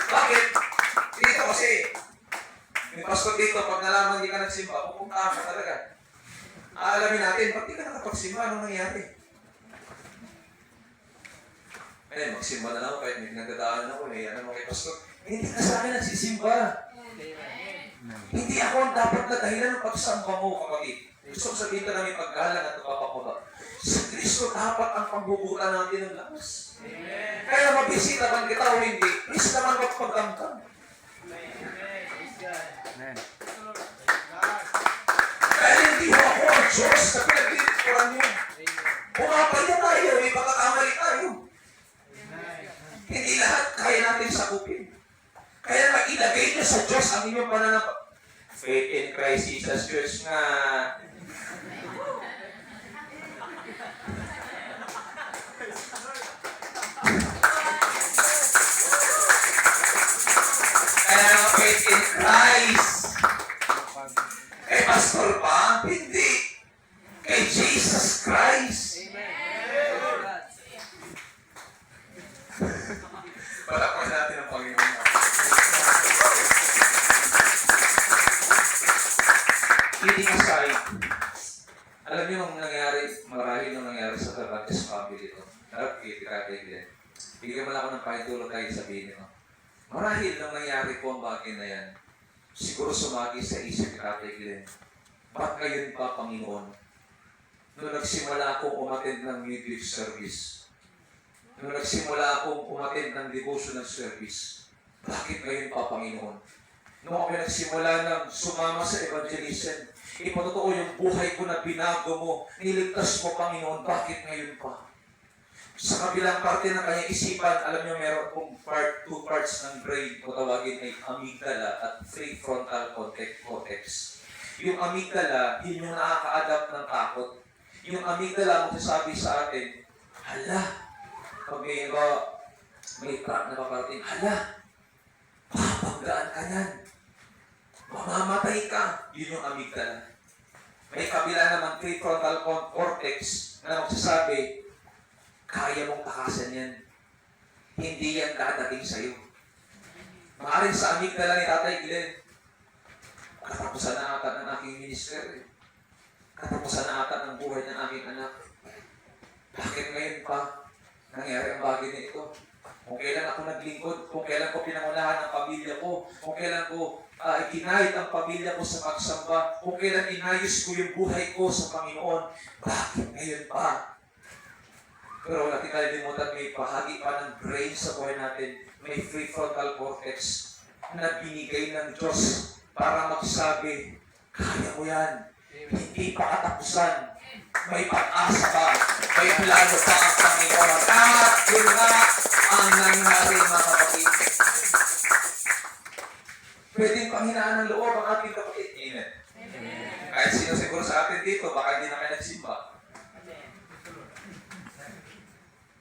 Bakit? Dito kasi, may pastor dito, pag nalaman hindi ka nagsimba, pupunta ka talaga. Aalamin natin, ba't di ka nakapagsimba? Anong nangyari? Magsimba na lang ako, kahit may pinagdadaan ako, ano mo kay pastor. Hindi ka sa akin nagsisimba. Hindi ako ang dapat na dahilan ng pagsamba mo, kapatid. Gusto ko sabihin ka namin paggalang at napapakula. Sa Kristo dapat ang pagbubuta natin ng lakas. Kaya mabisita man kita o hindi, please naman magpagdamdam. Kaya hindi mo ako ang Diyos na pinaglilikuran niyo. Pumapalya tayo, may pagkakamali tayo. Hindi lahat kaya natin sakupin. Kaya mailagay niyo sa Diyos ang inyong pananampalataya. Faith in Christ Jesus Church nga. Kaya faith in Christ. Kay Pastor pa? Hindi. Kay Jesus Christ. Palakpan natin ang Panginoon. Kidding aside, alam niyo ang nangyari, marahil nung nangyari sa Cervantes family ito. Harap kayo, Tatay Glenn. Bigyan mo lang ako ng pahitulong tayo sabihin nyo. Marahil nung nangyari po ang bagay na yan, siguro sumagi sa isip ni Tatay Glenn. Ba't ngayon pa, Panginoon, Nung nagsimula akong umattend ng midweek service, nung nagsimula akong umattend ng devotional service, bakit ngayon pa, Panginoon? Nung ako nagsimula ng sumama sa evangelism, ipatotoo yung buhay ko na binago mo, niligtas mo, Panginoon, bakit ngayon pa? Sa kabilang parte ng kanyang isipan, alam niyo meron kong two parts ng brain kung tawagin ay amygdala at prefrontal cortex. Yung amygdala, yun yung nakaka-adapt ng takot. Yung amygdala, magsasabi sa atin, hala, pag may truck na paparating, hala, papagdaan ka yan. Mamamatay ka. Yun yung amygdala. May kabila naman prefrontal cortex na magsasabi, kaya mong takasan yan. Hindi yan dadating sa'yo. Maaaring sa amygdala ni Tatay Glenn, katapusan na ata ng aking minister. Katapusan na ata ng buhay ng aking anak. Bakit ngayon pa nangyari ang bagay na ito? Kung kailan ako naglingkod, kung kailan ko pinangunahan ang pamilya ko, kung kailan ko ikinahit ang pamilya ko sa pagsamba, kung kailan inayos ko yung buhay ko sa Panginoon, bakit ngayon pa? Pero wala natin kalilimutan, may bahagi pa ng brain sa buhay natin, may prefrontal cortex na binigay ng Diyos para magsabi, kaya mo yan, hindi pa katapusan, may pag-asa pa, may plano pa ang Panginoon. At yun nga ang nangyari, mga kapatid. Pwedeng panghinaan ng loob ang ating kapatid. Amen. Kahit sino siguro sa atin dito, baka hindi na kayo nagsimba.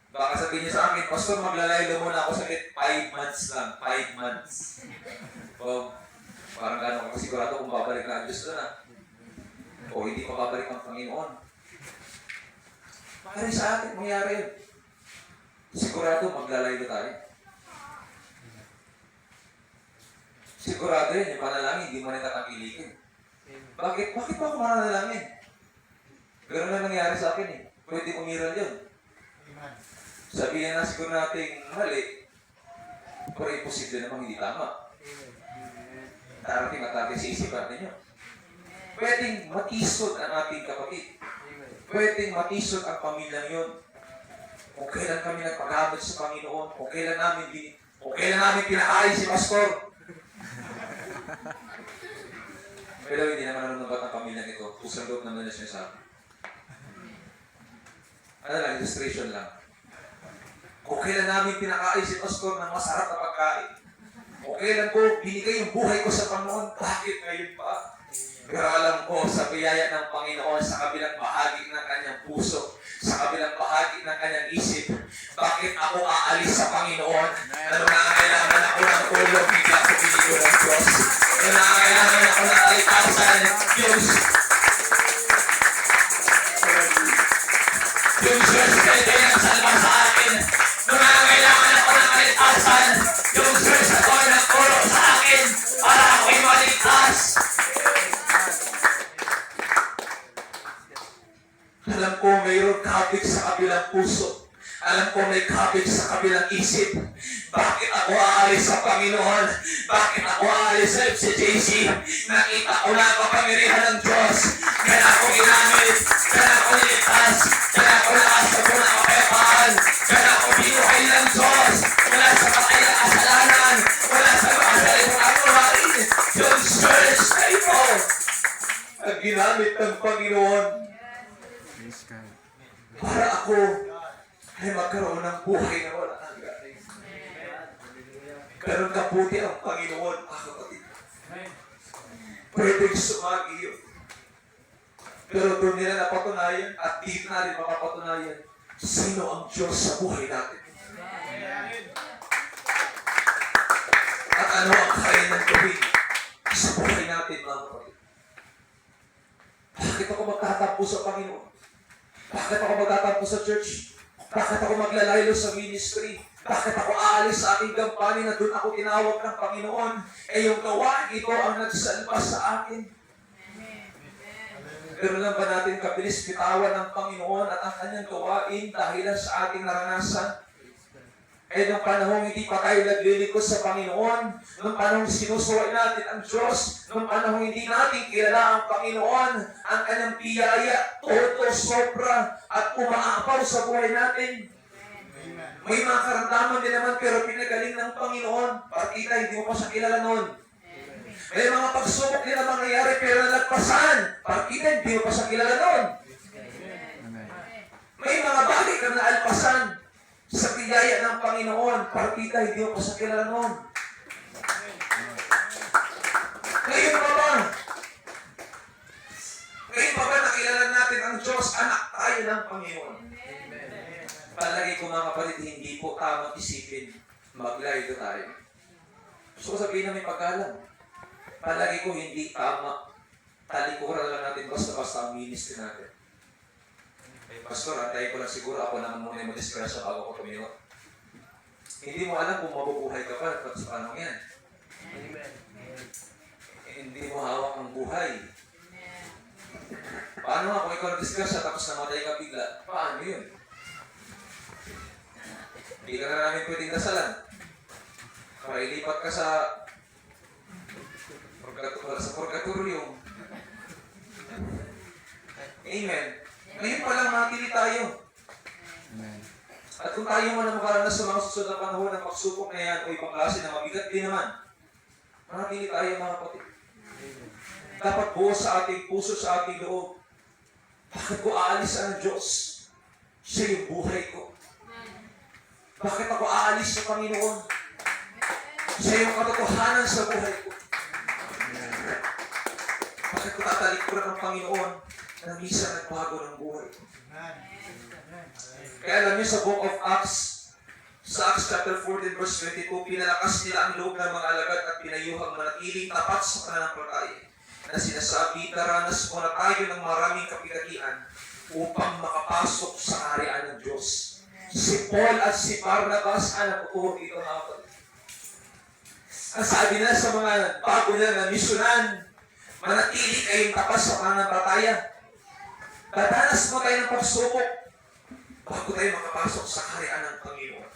Baka sabihin niyo sa akin, Pastor, maglalaylo muna ako sa 5 months lang. 5 months. O, parang gano'n ako sigurado kung babalik na ang Diyos doon, o hindi pa babalik ang Panginoon. Parang sa atin, mangyari yun. Sigurado, maglalaylo tayo. Sigurado yun, yung panalangin, hindi mo na tatangilikin. Bakit pa ako mananalangin? Ganun na nangyari sa akin eh. Pwede umiral yun. Sabihin na siguro natin mali, pero imposible namang hindi tama. Darating at darating sa isipan ninyo. Pwedeng matisod ang ating kapatid. Pwedeng matisod ang pamilyang yun. Kung kailan kami nagpagamit sa Panginoon, kung kailan namin pinakain si Pastor. Pero hindi naman nanunumbat ang pamilyang ito. Pusang loob naman na siya sa akin. Ano lang, illustration lang. Kung kailan namin pinakain si Pastor ng masarap na pagkain. Kung kailan ko binigay yung buhay ko sa Panginoon, bakit ngayon pa? Pero alam ko, sa biyaya ng Panginoon, sa kabilang bahagi ng kanyang puso, sa kabilang bahagi ng kanyang isip, bakit ako aalis sa Panginoon? Na nangangailangan ako ng tulong, hindi ako pinili ng Diyos. Na nangangailangan ako ng kalikasan, Diyos. Yung Diyos pwede nagsalba sa akin. Nung nangangailangan ako ng kalikasan, yung Diyos ako ay nagtulong sa akin para ako'y maligtas. Alam ko mayroong kabig sa kabilang puso. Alam ko may kabig sa kabilang isip. Bakit ako aalis sa Panginoon? Bakit ako aalis sa FCJC? Nakita ko na ang kapangyarihan ng Diyos. Kaya ako ginamit. Kaya ako niligtas. Kaya ako nakasabo ng kapayapaan. Kaya ako binuhay ng Diyos. Wala sa patay na kasalanan. Wala sa makasali ng anuhain. Yung church na ito ang ginamit ng Panginoon para ako ay magkaroon ng buhay na wala hanggan. Ganun kaputi ang Panginoon, mga kapatid. Pwedeng sumagi yun. Pero doon nila napatunayan at dito na rin makapatunayan sino ang Diyos sa buhay natin. At ano ang kaya ng gawin sa buhay natin, mga kapatid. Bakit ako magtatampo sa Panginoon? Bakit ako magtatampo sa church? Bakit ako maglalaylo sa ministry? Bakit ako aalis sa aking gampanin na doon ako tinawag ng Panginoon? Eh yung gawain ito ang nagsalba sa akin. Pero lang ba natin kabilis bitawan ng Panginoon at ang kanyang gawain dahil sa ating naranasan? Eh, nung panahong hindi pa tayo naglilingkod sa Panginoon, nung panahong sinusuway natin ang Diyos, nung panahong hindi natin kilala ang Panginoon, ang kanyang biyaya, todo, sobra, at umaapaw sa buhay natin. May mga karamdaman din naman pero pinagaling ng Panginoon. Partida, hindi mo pa siya kilala noon. May mga pagsubok din naman nangyari pero nalagpasan. Partida, hindi mo pa siya kilala noon. May mga bagay kang naalpasan sa biyaya ng Panginoon. Partida, hindi mo pa siya kilala noon. Ngayon pa ba? Ngayon pa ba nakilala natin ang Diyos? Anak tayo ng Panginoon. Palagi ko mga kapatid, hindi po tamang isipin. Maglaydo tayo. Gusto ko sabihin na may paggalang. Palagi ko hindi tama. Talikuran lang natin basta-basta ang ministry natin. Hey, Pastor, antayin ko lang siguro ako naman muna yung madisgrasya bago ko tumiwa. Hindi mo alam kung mabubuhay ka pa sa panahon yan. Hindi mo hawak ang buhay. Paano nga kung ikaw na-disgrasya tapos namatay ka bigla? Paano yun? Hindi ka na namin pwedeng dasalan. Para ilipat ka sa purgatorio. Amen. Ngayon pa lang matili tayo. At kung tayo man ang makaranas sa mga susunod na panahon ng pagsubok na yan o ibang klase na mabigat din naman, matili tayo mga kapatid. Dapat buo sa ating puso, sa ating loob. Bakit ko aalis ang Diyos? Siya yung buhay ko. Bakit ako aalis sa Panginoon? Siya yung katotohanan sa buhay ko. Bakit ko tatalikuran ng Panginoon na minsan nagbago ng buhay ko? Kaya alam niyo sa Book of Acts, sa Acts chapter 14 verse 22, pinalakas nila ang loob ng mga alagad at pinayuhang manatiling tapat sa pananampalataya na sinasabi, daranas mo na tayo ng maraming kapigatian upang makapasok sa kaharian ng Diyos. Si Paul at si Barnabas ang nagtuturo dito mga kapatid. Ang sabi na sa mga bago na na misyonan, manatili kayong tapat sa pananampalataya. Dadanas mo tayo ng pagsubok bago tayo makapasok sa kaharian ng Panginoon.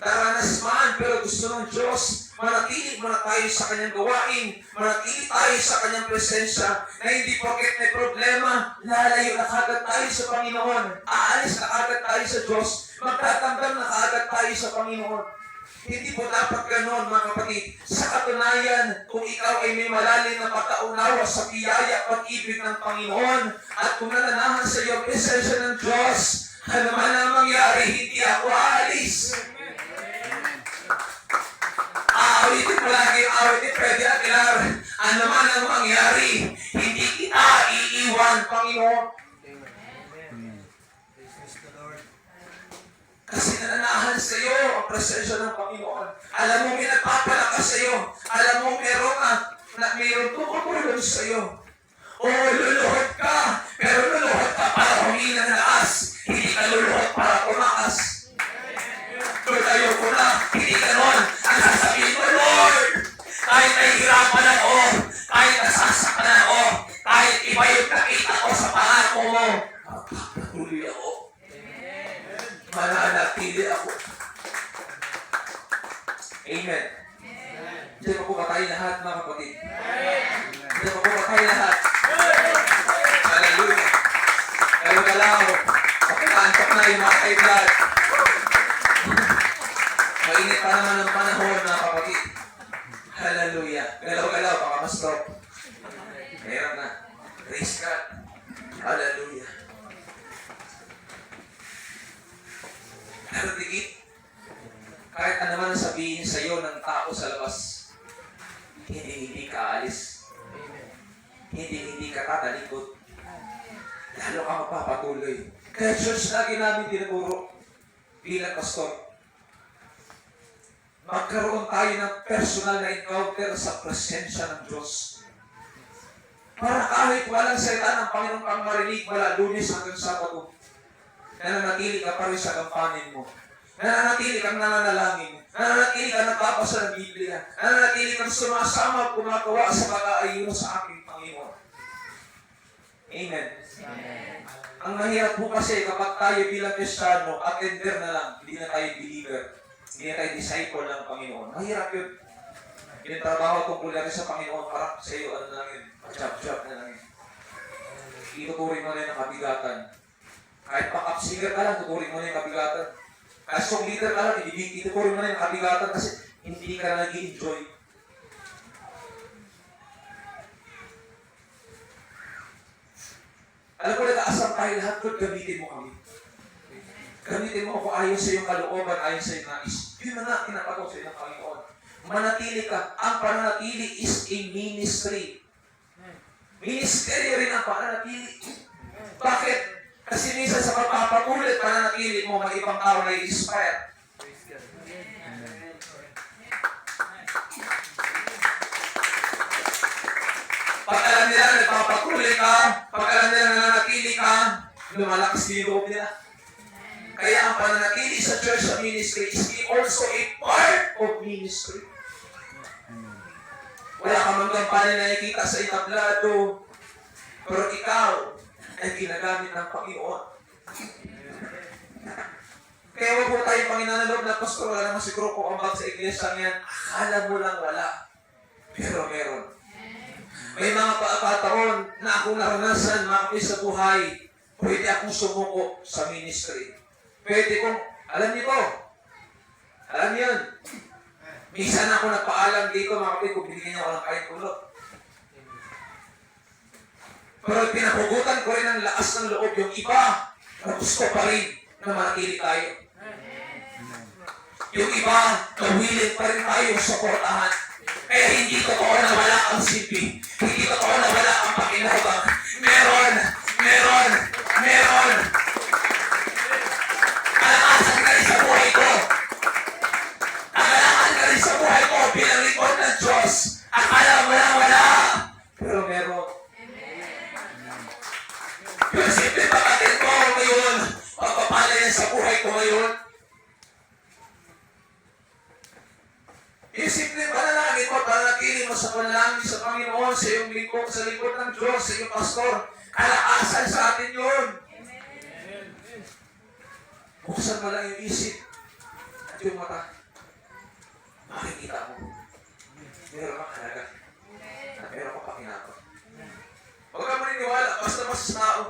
Daranas man, pero gusto ng Diyos, manatili muna tayo sa kanyang gawain, manatili tayo sa kanyang presensya, na hindi porket may problema, lalayo na kagad tayo sa Panginoon, aalis na kagad tayo sa Diyos, magtatamdam na kagad tayo sa Panginoon. Hindi po dapat ganon mga kapatid. Sa katunayan, kung ikaw ay may malalim na pagkaunawa sa biyaya pag-ibig ng Panginoon, at kung nananahan sa iyo ang presensya ng Diyos, ano man ang mangyari, hindi ako aalis. Awitin mo lagi, awitin Freddy Aguilar. Ano man ang mangyari, hindi kita iiwan, Panginoon. Kasi nananahan sa iyo ang presensya ng Panginoon. Alam mo, may nagpapalakas sa iyo. Alam mo, mayroong tumutulong sa iyo. O, luluhod ka, pero luluhod ka para humingi ng lakas. Hindi ka luluhod para tumakas. Lord, ayoko na. Hindi ganon. Ang sasabihin mo, Lord, kahit nahihirapan ako, kahit nasasaktan ako, kahit iba yung nakita ko sa pangako mo, magpapatuloy ako. Mananatili ako. Amen. Diyan pa po ba tayo lahat, mga kapatid? Diyan pa po ba tayo lahat? Hallelujah. Pero galaw, pakikantok na yung mga kaiblad. Mainit pa naman ang panahon, mga kapatid. Hallelujah. Galaw-galaw, baka ma-stop. Meron na. Praise God. Hallelujah. Pero tigit, kahit ano man sabihin sa iyo ng tao sa labas, hindi ka alis. Hindi ka tatalikod. Lalo ka magpapatuloy. Kaya church lagi namin tinuturo bilang pastor. Magkaroon tayo ng personal na encounter sa presensya ng Diyos. Para kahit walang salita ng Panginoon kang marinig mula Lunes hanggang Sabado, nananatili ka pa rin sa gampanin mo. Nananatili kang nananalangin. Nananatili kang nagbabasa ng Biblia. Nananatili kang sumasama at gumagawa sa pag-aayuno sa aking Panginoon. Amen. Amen. Ang mahirap po kasi kapag tayo bilang Kristiyano, attender na lang, hindi na tayo believer, hindi na tayo disciple ng Panginoon. Mahirap yun. Yung trabaho tungkol natin sa Panginoon, parang sa iyo, ano lang yun, job na lang yun. Ituturing mo na yung kabigatan. Kahit backup singer ka lang, tuturing mo na yung kabigatan. Kahit song leader ka lang, ituturing mo na yung kabigatan kasi hindi ka na nag-i-enjoy. Alam ko, nag-aasam tayo lahat, Lord, gamitin mo kami. Gamitin mo ako ayon sa iyong kalooban, ayon sa iyong nais. Yun na nga, tinapagaw sa iyong Panginoon. Manatili ka. Ang pananatili is a ministry. Ministry rin ang pananatili. Bakit? Kasi minsan sa pagpapatuloy, pananatili mo, may ibang tao na i-inspire. Pag alam nila na nagpapatuloy ka, pag alam nila na nanatili ka, lumalakas din yung loob nila. Kaya ang pananatili sa church sa ministry is also a part of ministry. Wala ka man gampanan na nakikita sa itablado, pero ikaw ay ginagamit ng Panginoon. Kaya wag mo tayo Panginoon na pastor, wala naman siguro kung ambag sa iglesia niyan, akala mo lang wala. Pero meron. May mga pagkakataon na akong naranasan, mga sa buhay, pwede akong sumuko sa ministry. Pwede kong, alam niyo ko, alam niyo yun. Minsan ako nagpaalam dito, mga kapatid, kung binigyan niyo ako ng kain kulot. Pero pinahugutan ko rin ang lakas ng loob yung iba na gusto pa rin na manatili tayo. Yung iba, willing pa rin tayo suportahan. Kaya hindi totoo na wala ang silbi. Hindi totoo na wala ang pakinabang. Meron! Alakasan ka rin sa buhay ko. Alakasan ka rin sa buhay ko bilang lingkod ng Diyos. Akala mo lang wala. Pero meron. Yung simple pagkatin ko ngayon, pagpapala yan sa buhay ko ngayon. Yung simple panalangin mo, panalangin mo sa panalangin sa Panginoon, sa iyong lingkod, sa lingkod ng Diyos, sa iyong pastor, kalakasan sa atin yun. Buksan mo lang yung isip at yung mata. Makikita mo. Meron kang halaga. At meron kang pakinabang. Huwag kang maniniwala, basta-basta sa tao.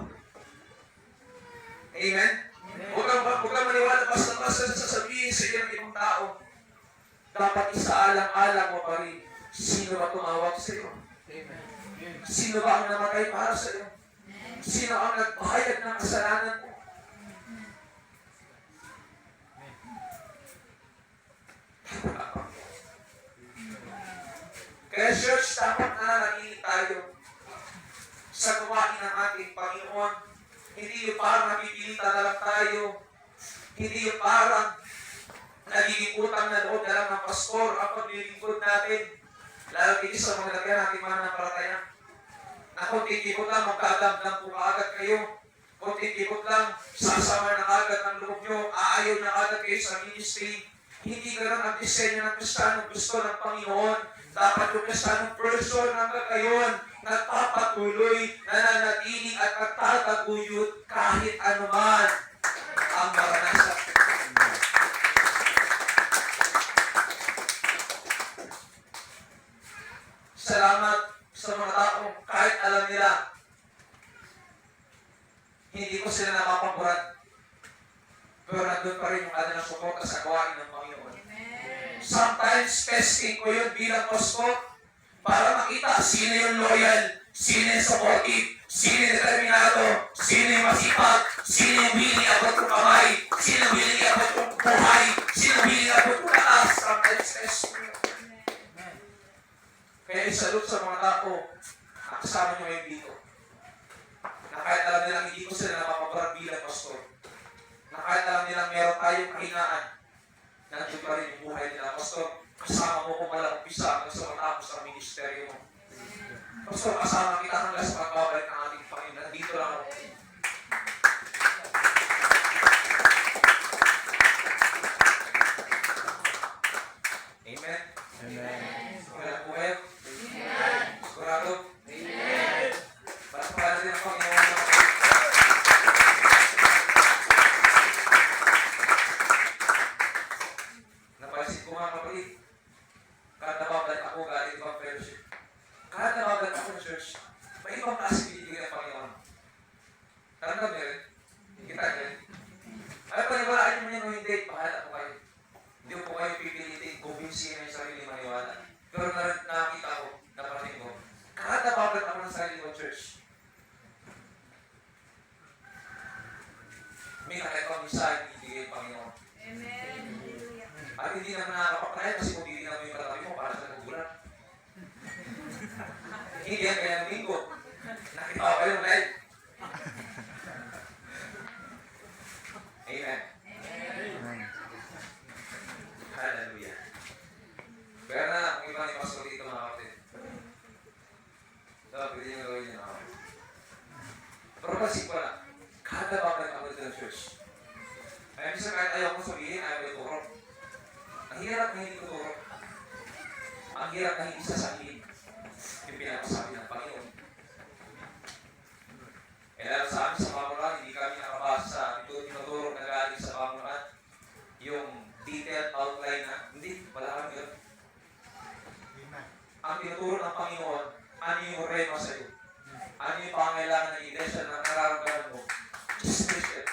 Amen? Huwag kang maniwala, basta-basta sa sasabihin sa iyo ng ibang tao. Dapat isaalang-alang mo pa rin. Sino ba tumawag sa iyo? Sino ba ang namatay para sa iyo? Sino ang nagbayad ng kasalanan mo? Kaya church, dapat nananatili tayo sa gawain ng ating Panginoon. Hindi yung parang napipilitan na lang tayo. Hindi yung parang nagiging utang na loob na lang ng pastor ang paglilingkod natin. Lalo dito sa mga lagyan natin mananampalataya. Na konting kipot lang, magkadamdam po kaagad kayo. Konting kipot lang, sasama na kaagad ng loob nyo, aayaw na kaagad kayo sa ministry. Hindi ganun ang disenyo ng Kristiyano, gusto ng Panginoon. Dapat yung Kristiyano person hanggang ngayon, nagpapatuloy, nananatiling at nagtataguyod kahit anuman ang maranasan. Salamat sa mga taong kahit alam nila, hindi ko sila napapaboran. Pero nandun pa rin yung kanilang suporta sa gawain ng Panginoon. Sometimes, testing ko yun bilang pastor para makita sino yung loyal, sino yung supportive, sino yung determinado, sino yung masipag, sino yung willing abot ng kamay, sino yung willing abot ng buhay, sino yung willing abot ng taas. Sometimes, testing ko yun. Kaya isalute sa mga tao na kasama nyo ngayon dito. Na kahit alam nilang hindi ko sila napapabarang bilang pastor. Na kahit alam nilang meron tayong kahinaan, nandun pa rin yung buhay nila. Pastor, kasama mo kung walang umpisa hanggang sa matapos ang ministeryo mo. Pastor, kasama kita hanggang sa pagbabalik ng ating Panginoon. Nandito lang ako. Amen? Amen. Wala po kayo? Amen. Sigurado? Amen. Para sa pala din ang Panginoon. maniwala po kayo. Hindi ko po kayo pipilitin, kumbinsihin yung sarili maniwala. Pero nakakita ko, naparating ko, kada bakit ako ng sarili ko, church. May nakita ko minsan, ibigay ng Panginoon. Amen. At hindi naman nakakapapanayan kasi kung hindi naman yung katabi mo para sa nagugulat. Hindi yan kaya ng linggo. Nakita ko kayo live. Amen. Hallelujah. Kaya na, kung iba ni Pastor dito mga kapatid. So, pwede nyo gawin yun mga kapatid. Pero kasi pala, kada bakit ako dito ng church. Kaya minsan kahit ayaw kong sabihin, ayaw ko ituro. Ang hirap na hindi tuturo. Ang hirap na hindi sasabihin. Yung pinapasabi ng Panginoon. Kaya sa amin sa pamunuan, hindi kami nakabasa sa tinuturo na galing sa pamunuan. Yung detailed outline na, hindi, wala kami yun. Ang tinuturo ng Panginoon, ano yung rema sa iyo? Ano yung pangailangan ng iglesia na nararamdaman mo? Just preach it.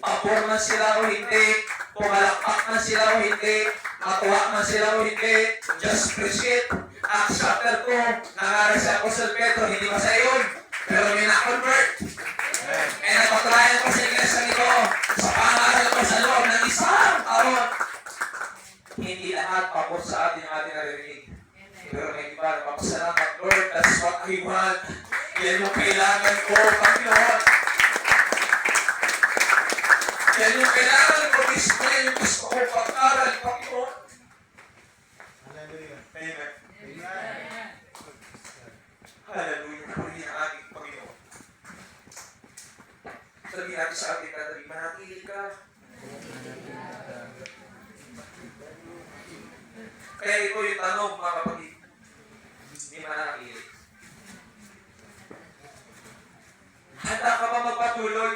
Pabor man sila o hindi, pumalakpak man sila o hindi, matuwa man sila o hindi, just preach it. Acts chapter 2, nangaral si Apostle Pedro, hindi ba sa iyon? Pero may na-convert. Eh napatunayan ko sa iglesia nito, sa pangaral ko sa loob ng isang taon. Hindi lahat pabor sa atin ang ating naririnig. Pero may iba, napapasalamat, Lord, that's what I want. Yan yung kailangan ko, Panginoon. Yan yung kailangan ko mismo, yan yung gusto ko pag-aral, Panginoon. Hallelujah. Amen. Amen. Hallelujah. Puri ang ating Panginoon. Sabihin natin sa ating katabi, manatili ka. Kaya ito yung tanong, mga kapatid. Hindi manatili. Handa ka ba magpatuloy?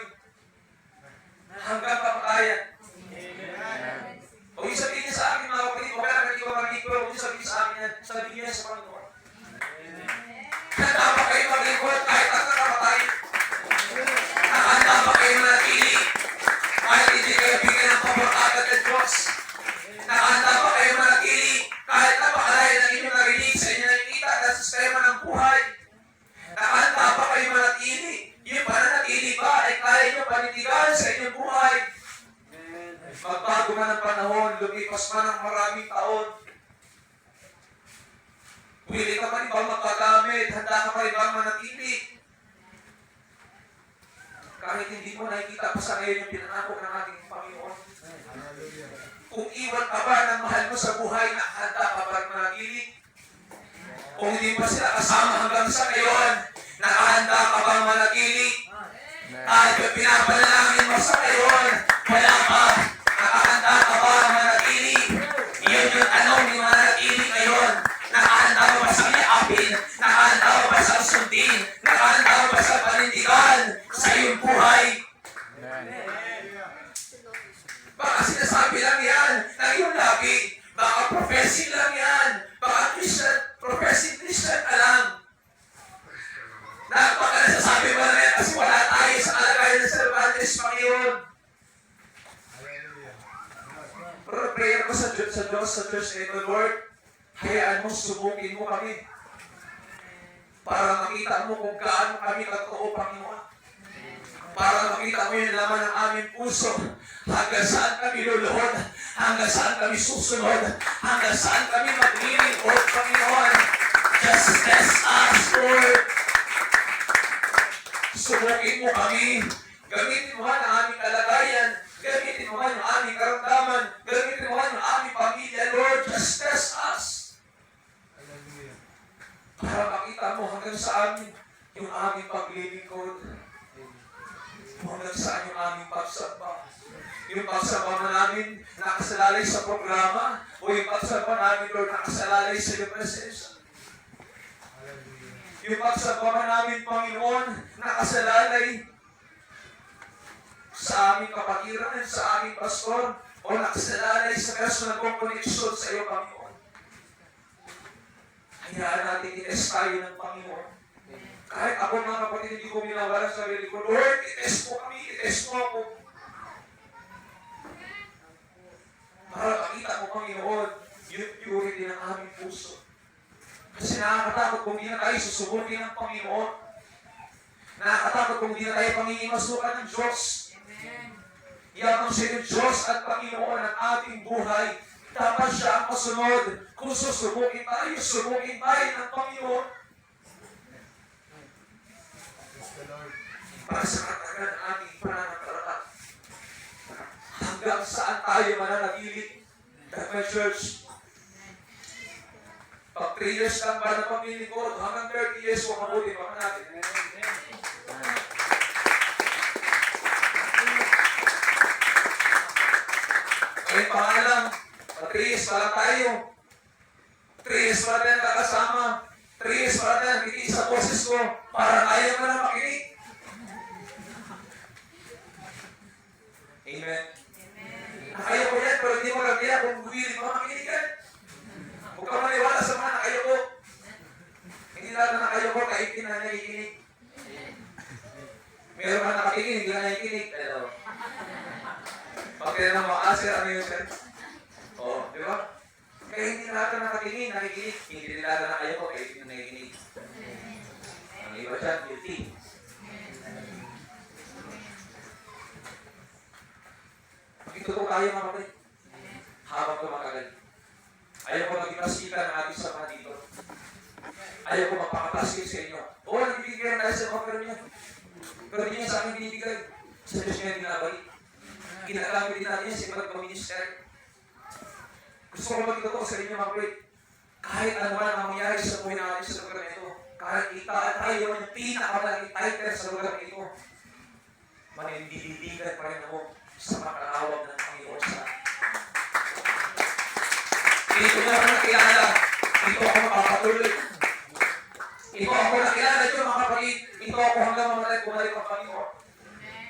Hanggang kapatayan. O yung sabihin niya sa akin, mga kapatid, o kaya hindi ko marinig ko, o yung sabihin sa akin yan, sabihin niya sa Panginoon. Handa ba kayo maglingkod kahit ang nakapatay? Handa ba kayo manatili kahit hindi kayo bigyan ng pagpapagod ng Diyos? Handa ba kayo manatili kahit napakalayo ng inyong narinig sa inyong nakikita na sistema ng buhay? Handa ba kayo manatili? Yung pananatili ba ay kaya nyo panindigan sa inyong buhay? Magbago man ang panahon, lumipas man ang maraming taon. Pwede ka pa rin ba magpagamit? Handa ka pa rin ba manatili? Kahit hindi mo nakikita pa sa ngayon yung pinangako ng ating Panginoon. Kung iwan ka ba ng mahal mo sa buhay, handa ka pa rin manatili? Kung hindi pa sila kasama hanggang sa ngayon, nakahanda ka bang manatili? Kahit yung pinapanalangin mo sa ngayon, wala ka. Nakahanda ka ba manatili? Iyon yung tanong ni manatili ngayon. Nakahanda mo ba sa liapin? Nakahanda mo ba sa sundin? Nakahanda mo ba sa panindigan sa iyong buhay? Baka sinasabi lang yan ng iyong labi. Baka professing lang yan. Baka Christian, professing Christian ka lang. Baka nasasabi mo lang yan kasi wala tayo sa kalagayan ng Cervantes, Panginoon. Pero prayer ko sa Diyos, sa Diyos ito, Lord, hayaan mong subukin mo kami para makita mo kung gaano kami totoo, Panginoon. Para makita mo yung laman ng aming puso. Hanggang saan kami luluhod, hanggang saan kami susunod, hanggang saan kami maglilingkod, Panginoon. Just test us, Lord. Subukin mo kami. Gamitin mo ang aming kalagayan. Gamitin mo ang aming karamdaman. Gamitin mo ang aming pamilya, Lord. Just test us. Para makita mo hanggang saan yung aming paglilingkod. Hanggang saan yung aming pagsamba. Yung pagsamba namin nakasalalay sa programa o yung pagsamba namin, Lord, nakasalalay sa iyong presensya. Yung pagsamba namin, Panginoon, nakasalalay sa aming kapatiran, sa aming pastor, o nakasalalay sa personal connection sa iyo, Panginoon. Hayaan natin i-test tayo ng Panginoon. Kahit ako, mga kapatid, hindi ko minawala sa sarili ko, Lord, i-test mo kami, i-test mo ako. mo, Panginoon, yung purity ng aming puso. Kasi nakakatakot kung di na tayo susubukin ng Panginoon. Nakakatakot kung di na tayo pangingimasukan ng Diyos. Yamang siya yung Diyos at Panginoon ng ating buhay. Dapat siya ang masunod. Kung susubukin tayo ng Panginoon. Para sa katagal ng ating pananampalataya. Hanggang saan tayo mananatili? Kaya church, pag 3 years lang ba na paglilingkod, hanggang 30 years kung mabuti pa natin. Ngayon pa nga lang, 3 years pa lang tayo. 3 years pa natin kakasama. 3 years pa natin nakikinig sa boses ko. Parang ayaw mo na makinig. Amen. Nakayo ko yan, pero hindi mo lang kaya kung huwilig mo makinig yan. Huwag ka maniwala sa mga nakayo ko. Hindi lahat na nakayo ko, kahit hindi na nakikinig. Meron ka nakatingin, hindi na nakikinig. Pero, pag kaya na mga sir, ano yun sir? Oo, di ba? Kaya hindi lahat na nakatingin, nakikinig. Hindi lahat na nakayo ko, kahit hindi na nakikinig. Ang iba dyan, guilty. Ito tayo mga kapatid. Habang tumatagal. Ayaw ko maging pasita ng ating sama dito. Ayaw ko magpakatasik sa inyo. Oo, nagbibigay tayo sa mga pero niya. Pero hindi niya sa akin binibigay. Sa Diyos niya binabalik. Ginagamit din natin yan sa iba't ibang minister. Gusto ko magtotoo sa inyo mga kapatid. Kahit ano man ang mangyari sa buhay natin sa lugar na ito. Kahit tayo naman yung pinakamalaking title sa lugar na ito. Manindidigan pa rin ako sa pagkakawag ng Panginoon sa akin. Dito na ako nakilala. Dito ako makapatuloy. Ito ako nakilala ito mga kapatid. Ito ako hanggang mamatay bumalik ang Panginoon.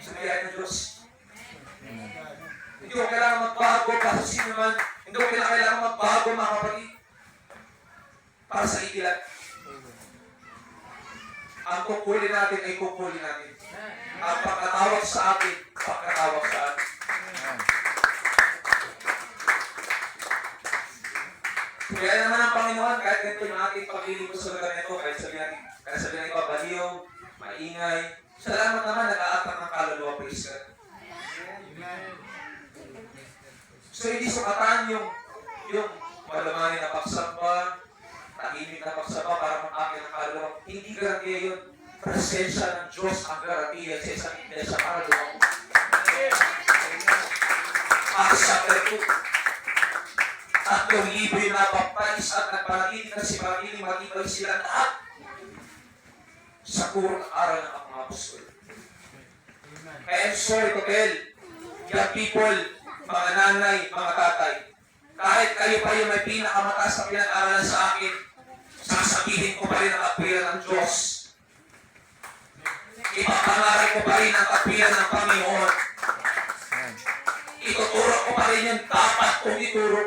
Sa biyaya ng Diyos. Hindi ko kailangan magbago para sa sino man. Hindi ko kailangan magbago mga kapatid. Para sa ikilan. Ang kukulin natin ay kukulin natin. Ang pagkatawag sa atin, pagkatawag sa atin. Kaya naman ang Panginoon, kahit ganito yung ating paglilingkod sa lugar nito, kahit sabihin natin baliw, maingay, salamat naman, nag-aatak ng kaluluwa, praise God. So hindi sukatan yung malamangin na pagsamba, tahimik na pagsamba para mag-akin ng kaluluwa. Hindi garantiya yun. Presensya ng Diyos ang garantiya sa isang iglesia para lumang. Acts chapter 2. 3,000 yung nabaptize at nagpanatili na si Panginoon, matibay sila lahat sa purong aral ng mga apostol. Kaya I'm sorry to tell young people, mga nanay, mga tatay, kahit kayo pa yung may pinakamataas na pinag-aralan sa akin, sasabihin ko pa rin ang kapilan ng Diyos. Ipapangaral ko pa rin ang kapilan ng Panginoon. Ituturo ko pa rin yung dapat kong ituro.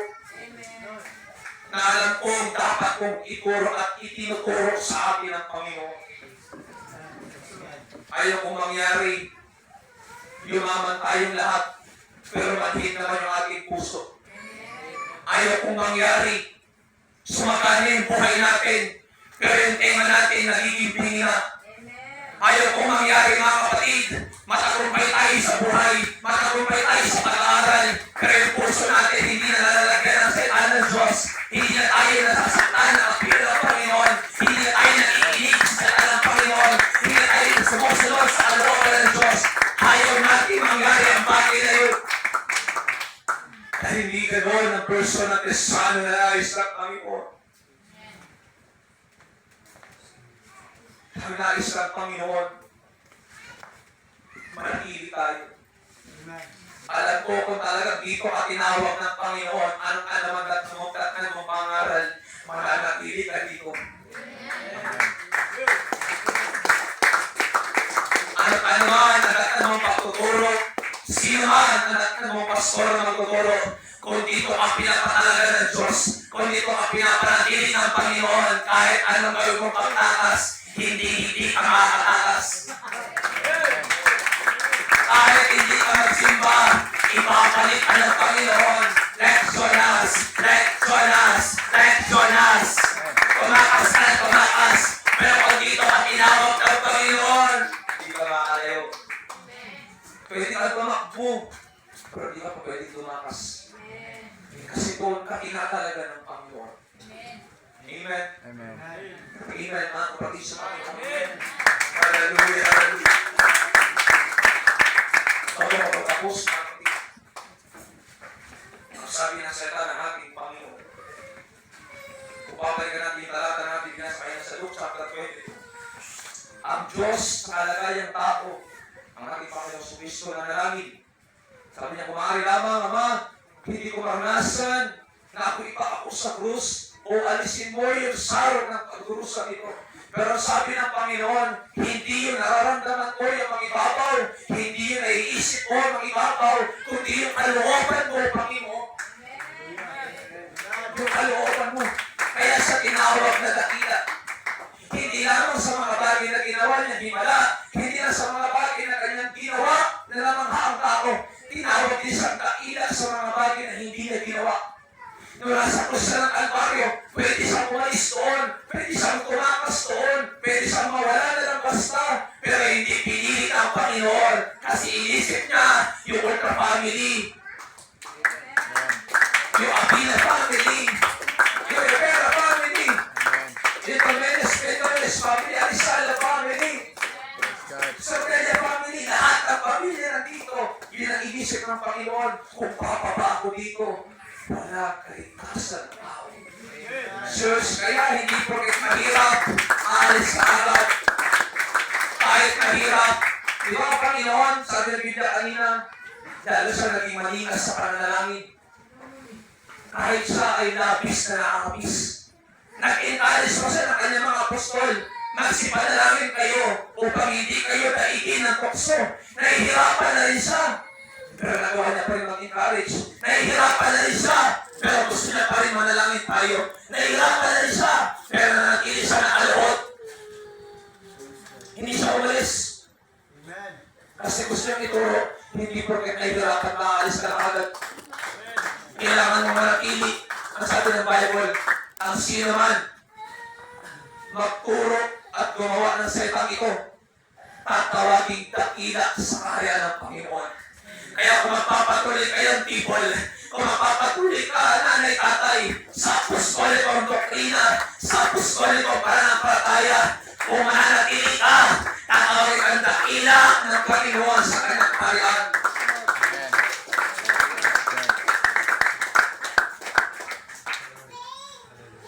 Na alam kong dapat kong ituro at itinuturo sa atin ng Panginoon. Ayaw kong mangyari, yumaman tayong lahat, pero manhin naman yung ating puso. Ayaw kong mangyari, sumakanin yung buhay natin, pero yung tema natin nagiging binina. Ayaw kong mangyari mga kapatid, matagumpay tayo sa buhay, matagumpay tayo sa pag-aaral, pero yung puso natin hindi na nalalagyan ng salita ng Diyos. Hindi na tayo nasasaktan ng appeal ng Panginoon. Hindi na tayo nakikinig sa salita ng Panginoon. Hindi na tayo sumusunod sa kalooban ng Diyos. Ayaw natin mangyari ang bagay na yun. Dahil hindi ganoon ang person na Kristiyano na nais ng Panginoon. Ang nais ng Panginoon, manatili tayo. Alam ko kung talagang dito ka tinawag ng Panginoon, anong naman at mong pangaral, mananatili ka dito. Ano man ang mong pagtuturo, sino man ang mong pastor na magtuturo, kung dito ka pinapatalaga ng Diyos, kung dito ka pinapanatili ng Panginoon, kahit anong gawin mong pagtakas, hindi ka makatakas. Kahit hindi ka magsimba, ipapalit ka ng Panginoon. Let's join us Tumakas ka na tumakas. Pero kung dito ka tinawag ng Panginoon, hindi ka makalayo. Pwede ka tumakbo, pero di ka pa pwede tumakas. Kasi doon ka tinatalaga ng Panginoon. Amen. Amen. Amen, mga kapatid sa Panginoon. Hallelujah, hallelujah. Bago matapos, mga kapatid, ang sabi ng salita ng ating Panginoon. Kung babalikan natin yung talata natin binasakay sa Luke chapter 22. Ang Diyos sa kalagayang tao, ang ating Panginoon sa Kristo na nalangin. Sabi niya, kung maaari lamang, Ama, hindi ko maranasan na ako ipaako sa krus o alisin mo yung sarong ng pagdurusa nito. Pero sabi ng Panginoon, hindi yung nararamdaman ko yung magibabaw, hindi yung naiisip ko yung magibabaw, kundi yung kalooban mo, Panginoon. Yung kalooban mo. Kaya sa tinawag na dakila, hindi lamang sa mga bagay na ginawa niya himala, hindi na sa mga bagay na kanyang ginawa na namangha ang tao, tinawag din sa dakila sa mga bagay na hindi niya ginawa. Nung nasa krus na ng Kalbaryo, pwede siyang umalis doon, pwede siyang tumakas doon, pwede siyang mawala na ng basta, pero hindi pinilit ang Panginoon kasi inisip niya yung Ultra family, yung Abila family, yung Rivera family, yung Tomenes family, Arizala family, Sortella family, lahat ang pamilya nandito. Yun ang inisip ng Panginoon. Kung papaba ako dito, wala kaligtasan ng tao. Sirs, kaya hindi porket mahirap, alis ka agad. Kahit mahirap, di ba ang Panginoon, sabi ng Biblia kanina, lalo siya naging maningas sa pananalangin. Kahit siya ay labis na nakakabis. Nag-encourage pa siya ng kanyang mga apostol. Magsipanalangin kayo upang hindi kayo daigin ng tukso. Nahihirapan na rin siya. Pero nagawa niya pa rin mag-encourage. Nahihirapan na rin siya. Pero gusto niya pa rin manalangin tayo. Nahihirapan na rin siya. Pero nanatili siya ng alot. Hindi siya umalis. Kasi gusto niyang ituro, hindi porket nahihirapan maalis ka na agad. Kailangan mo manatili. Ang sabi ng Bible, ang sino man magturo at gumawa ng salitang ito, tatawaging dakila sa kaya ng Panginoon. Kaya kung magpapatuloy kayong tibol, kung magpapatuloy ka, nanay, tatay, sa apostolikong doktrina, sa apostolikong pananampalataya, kung mananatili ka, tatawagin ang dakila ng Panginoon sa kanyang kaharian.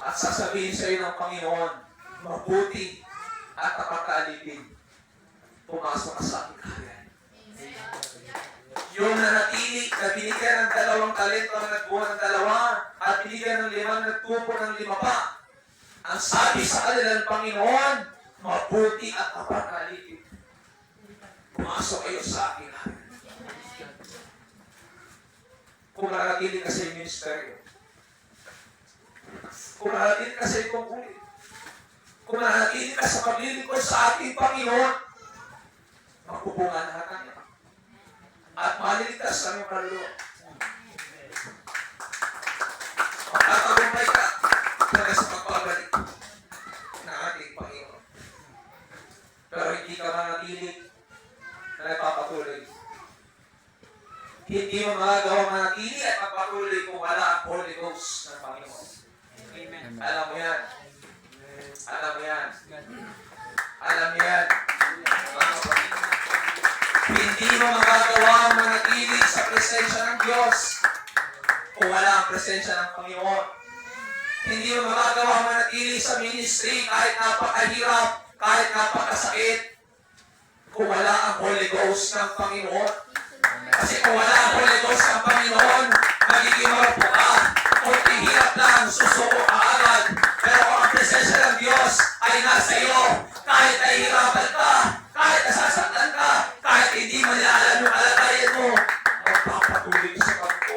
At sasabihin sa iyo ng Panginoon, mabuti at kapag-alipin, pumasok ka sa aking kaharian. Yung nanatili na binigyan ng 2 talento na nagbuha ng 2 at binigyan ng 5 nagtupo ng 5 pa. Ang sabi sa kanila ng Panginoon, mabuti at kapag-alipin, pumasok kayo sa aking kaharian. Kung nanatili ka sa ministeryo, kung nanatili ka sa itong ulit, kung nanatili ka sa paglilingkod sa ating Panginoon, magpupungan na kanya. At maliligtas sa iyong kaluluwa. Magtatagumpay ka para sa pagbabalik ng ating Panginoon. Pero hindi ka manatili na nagpapatuloy. Hindi mo magagawa manatili at magpatuloy kung wala ang Holy Ghost ng Panginoon. Amen. Alam mo yan. Alam mo yan. Alam mo yan. Hindi mo magagawa manatili sa presensya ng Diyos kung wala ang presensya ng Panginoon. Hindi mo magagawa manatili sa ministry kahit napakahirap, kahit napakasakit, kung wala ang Holy Ghost ng Panginoon. Kasi kung wala ang Holy Ghost ng Panginoon, magiging marupok ka. Kung hirap lang, susuko ka agad. Pero kung ang presensya ng Diyos ay nasa iyo, kahit nahihirapan ka, kahit nasasaktan ka, kahit hindi mo nilalam yung kalagayan mo, magpapatuloy ka sa pagko.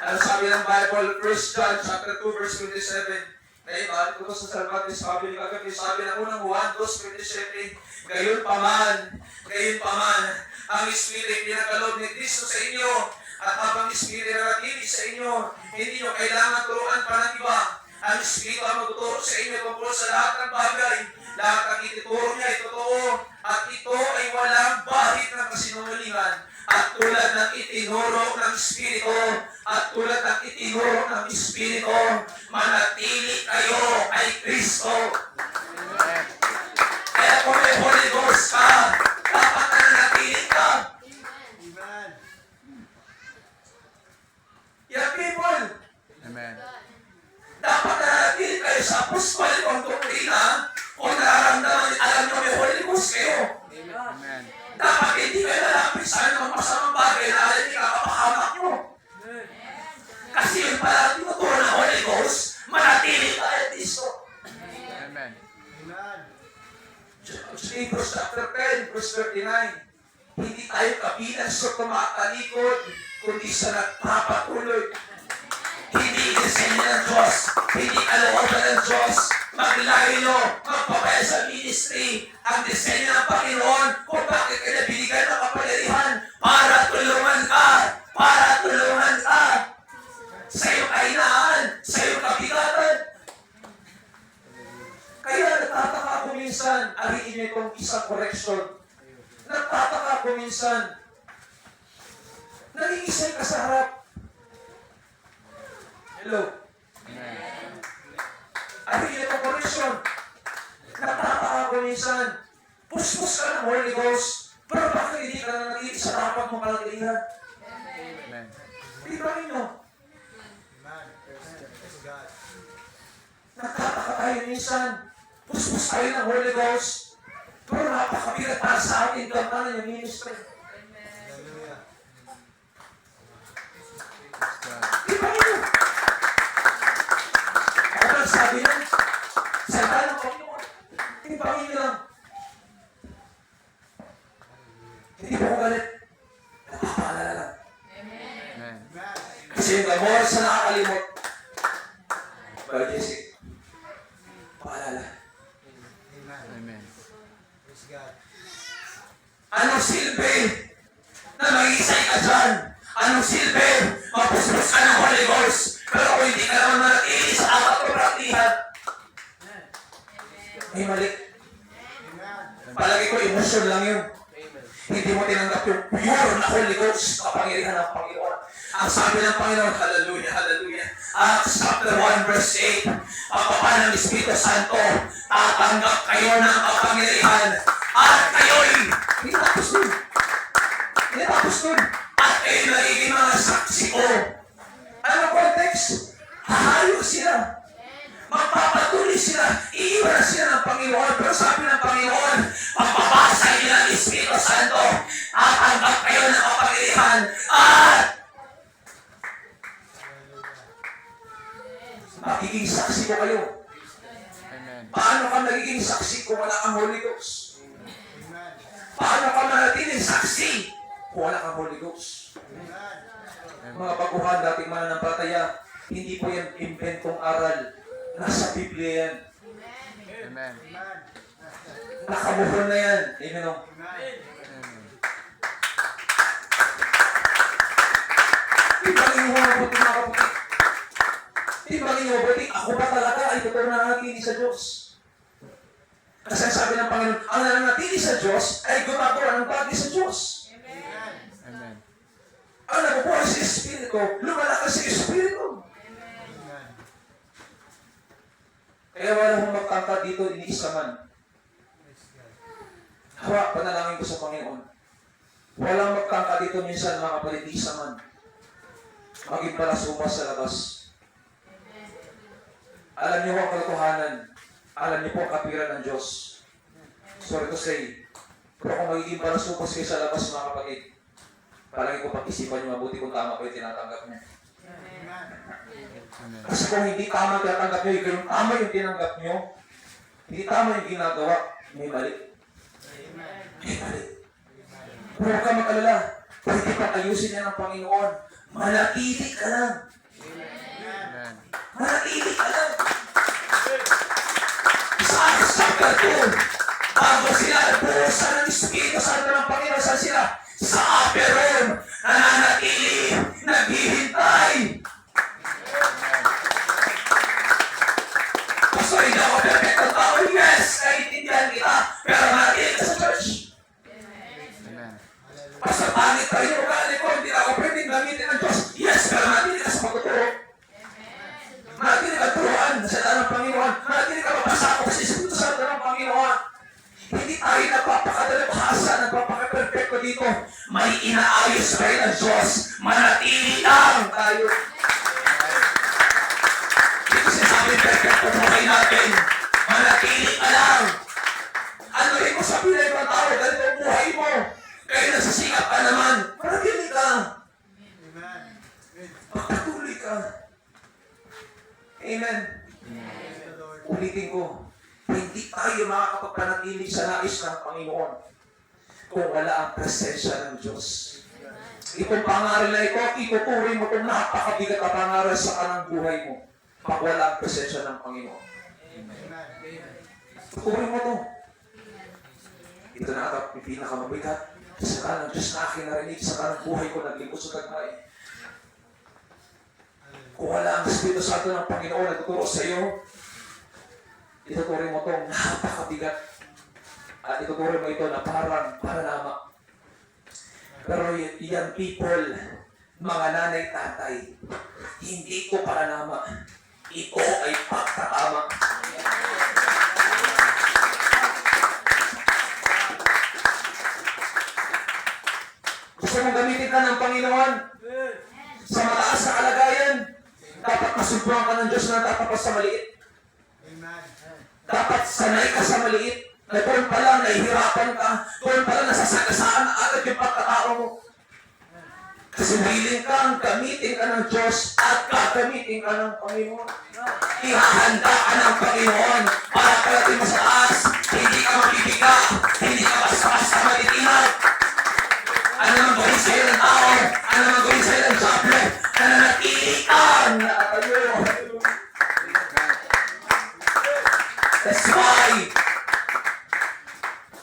Ano sabi ng Bible, 1 John chapter 2 verse 27, naibahan ko sa Salvatis Family kagabi, sabi ng unang Juan 2:27, gayon pa man, ang Espiritu pinagkaloob ni Kristo sa inyo, At habang Espiritu na natili sa inyo, hindi nyo kailangan turuan pa ng iba. Ang Espiritu ang magtuturo sa inyo tungkol sa lahat ng bagay. Lahat ng ituturo niya ay totoo. At ito ay walang bahid ng kasinungalingan. At tulad ng itinuro ng Espiritu, manatili kayo kay Kristo. Kaya kung may Holy Ghost ka, dapat na nanatili ka. Young people, Amen. dapat na nanatili kayo sa apostolic kong doktrina kung nararamdaman, alam nyo may Holy Ghost kayo. Amen. Dapat hindi kayo lalapit sa anumang masamang bagay na alam niyo kakapahamak nyo. Kasi yun pala tinuturo ng Holy Ghost, manatili ka kay Kristo. Amen. Hebrews chapter 10, verse 39. Hindi tayo kabilang sa tumatalikod, kundi sa nagpapatuloy. Hindi inisenyo ng Diyos, hindi kalooban ng Diyos, maglayo, magpapaya sa ministry. Ang disenyo ng Panginoon kung bakit ka nabinigay ng kapangyarihan para tulungan ka, sa iyong kahinaan, sa iyong kabigatan. Kaya nagtataka ako minsan, ariin niyo itong isang correction. Nagtataka ako minsan, nangingisay ka sa harap. Hello? Amen. Ariin niyo itong correction. Nagtataka ako minsan, puspos ka ng Holy Ghost, pero bakit hindi ka nanatili sa dapat mong kalagalihan? Amen. Di ba ninyo? Nagtataka tayo minsan, puspos tayo ng Holy Ghost, pero napakabigat para sa ating gantanan yung ministry. Di ba ninyo? Ako lang sabi nun, salita ng Panginoon, di ba ninyo lang? Hindi po ko galit. Nakapaalala lang. Amen. Kasi yung gamor sa nakakalimot. Brother Jesse, paalala. Amen. Anong silbi na mag-isay ka dyan? Anong silbi? Mapuspus ka ng Holy Ghost. Pero kung hindi ka naman manatili sa apat o praktihan, may mali. Palagi ko, emosyon lang yun. Hindi mo tinanggap yung pure na Holy Ghost, kapangyarihan ng Panginoon. Ang sabi ng Panginoon, hallelujah, hallelujah. Acts chapter 1 verse 8, pagpapal ng Espiritu Santo, tatanggap kayo ng kapangyarihan. At kayo'y, hindi tapos nun. At kayo'y nagiging mga saksi ko. Ano ang context? Hahayo sila. Magpapatuloy sila, iiwan sila ng Panginoon. Pero sabi ng Panginoon, pagpapasa nila ng Espiritu Santo, tatanggap kayo ng kapangyarihan at magiging saksi ko kayo. Amen. Paano ka nagiging saksi kung wala kang Holy Ghost? Paano ka manatiling saksi kung wala kang Holy Ghost? Mga baguhan, dating mananampalataya, hindi po yan inventong aral. Nasa Biblia yan. Amen. Nakabuhon na yan. Amen o. Amen. Di ba rin mo mabuti mga kaputi? Di ba rin mo mabuti? Ako ba talaga ay totoo na nanatili sa Diyos? Kasi ang sabi ng Panginoon, ang nanatili sa Diyos ay gumagawa ng bagay sa Diyos. Amen. Ang nabubuhay sa Espiritu, lumalakas sa Espiritu. Kaya wala mong magtangka dito, iniisa man. Hawa, panalangin ko sa Panginoon. Walang magtangka dito minsan mga kapatid, iniisa man. Maging pala sumas sa labas. Alam niyo ang katotohanan. Alam niyo po ang kapiran ng Diyos. Sorry to say. Pero kung magiging pala sumas kayo sa labas mga kapatid, palagi ko pag-isipan niyo mabuti kung tama ko yung tinatanggap niyo. Amen. Kasi kung hindi tama tinatanggap nyo, yung tama yung tinanggap nyo, hindi tama yung ginagawa, may mali. May mali. Pero huwag ka mag-alala, pwede pang ayusin niya ng Panginoon. Manatili ka lang. Amen. Manatili ka lang. Sa Acts chapter 2, bago sila buhusan ng Espiritu Santo ng Panginoon, saan sila? Sa upper room, nananatili dito, may inaayos rin ang Diyos. Manatili lang tayo. Dito sinasabi, perfect po buhay natin. Manatili ka lang. Ano rin mo sabi na ibang tao, ganito ang buhay mo. Kaya nasasingap ka naman. Manatili ka. Pagpatuloy ka. Amen. Ulitin ko, hindi tayo makakapagpanatili sa nais ng Panginoon kung wala ang presensya ng Diyos. Itong pangaral na ito, ituturing mo itong napakabigat na pangaral sa kanang buhay mo pag wala ang presensya ng Panginoon. Tuturing mo ito. Ito na ata yung pinakamabigat sa kanang Diyos na aking narinig sa kanang buhay ko naglingkod sa tagmay. Kung wala ang Espiritu Santo ng Panginoon na tuturo sa iyo, ituturing mo itong napakabigat. At ituturing mo ito na parang paranama. Pero yan people, mga nanay, tatay, hindi ko paranama. Ito ay pagkatama. Gusto mong gamitin ka ng Panginoon sa mataas na kalagayan, dapat masumpulan ka ng Diyos na tatapas sa maliit. Dapat sanay ka sa maliit. Na doon pa lang nahihirapan ka. Doon pa lang nasasagasaan na agad yung pagkatao mo. Kasi willing kang gamitin ka ng Diyos at gagamitin ka ng Panginoon. Ihahanda ka ng Panginoon para palating mo sa taas. Hindi ka mabibiga. Hindi ka basta-basta malitinag. Ano naman gawin sa'yo ng tao? Ano naman gawin sa'yo ng Diablo? Nananatili ka na tayo.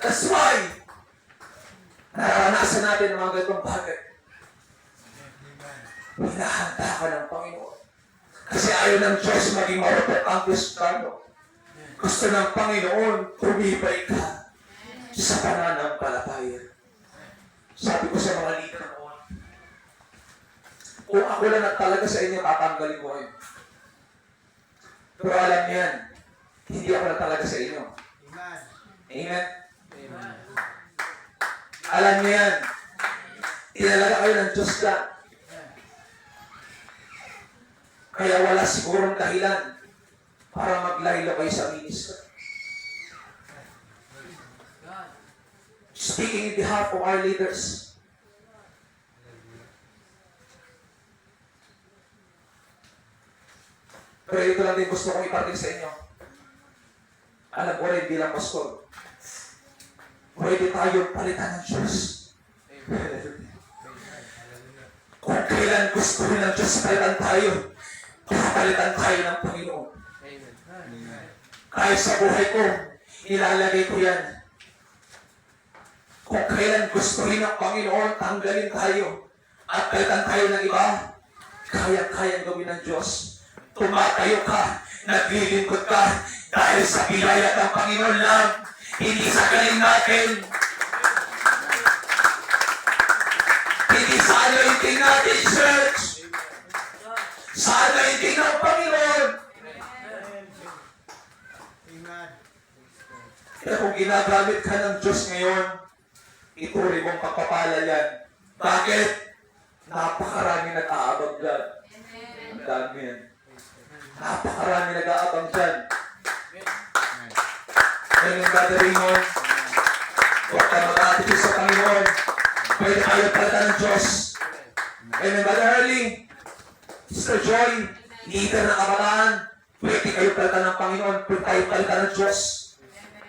That's why, naranasan natin ang mga ganitong bagay. Hinahanda ka ng Panginoon. Kasi ayaw ng Diyos maging marupot ang Kristiyano. Gusto ng Panginoon, tumibay ka sa pananampalataya. Sabi ko sa mga leader noon, kung ako lang at talaga sa inyo, tatanggalin ko kayo. Pero alam niyan, hindi ako na talaga sa inyo. Amen? Alam niyo yan. Inalaga kayo ng Diyos ka. Kaya wala sigurong dahilan para maglaylo kayo sa ministry. Speaking in behalf of our leaders, pero ito lang din gusto kong iparating sa inyo. Alam ko rin bilang pastor, pwede tayo palitan ng Diyos. Kung kailan gusto rin ng Diyos palitan tayo, papalitan tayo ng Panginoon. Kahit sa buhay ko, ilalagay ko yan. Kung kailan gusto rin ng Panginoon, tanggalin tayo at palitan tayo ng iba, kaya-kayang gawin ng Diyos. Tumatayo ka, naglilingkod ka, dahil sa biyaya ng Panginoon lang, hindi sa galing natin. Hindi sa anointing natin, church. Sa anointing ng Panginoon. Kaya kung ginagamit ka ng Diyos ngayon, ituri mong pagpapala yan. Bakit? Napakarami nag-aabang dyan. Ang dami yan. Napakarami nag-aabang dyan. Ngayon yung gathering mo, huwag ka mag-attitude sa Panginoon. Pwede tayo palitan ng Diyos. Amen, Brother Early, Sister Joy, leader ng kabataan, pwede kayo palitan ng Panginoon, pwede tayo palitan ng Diyos.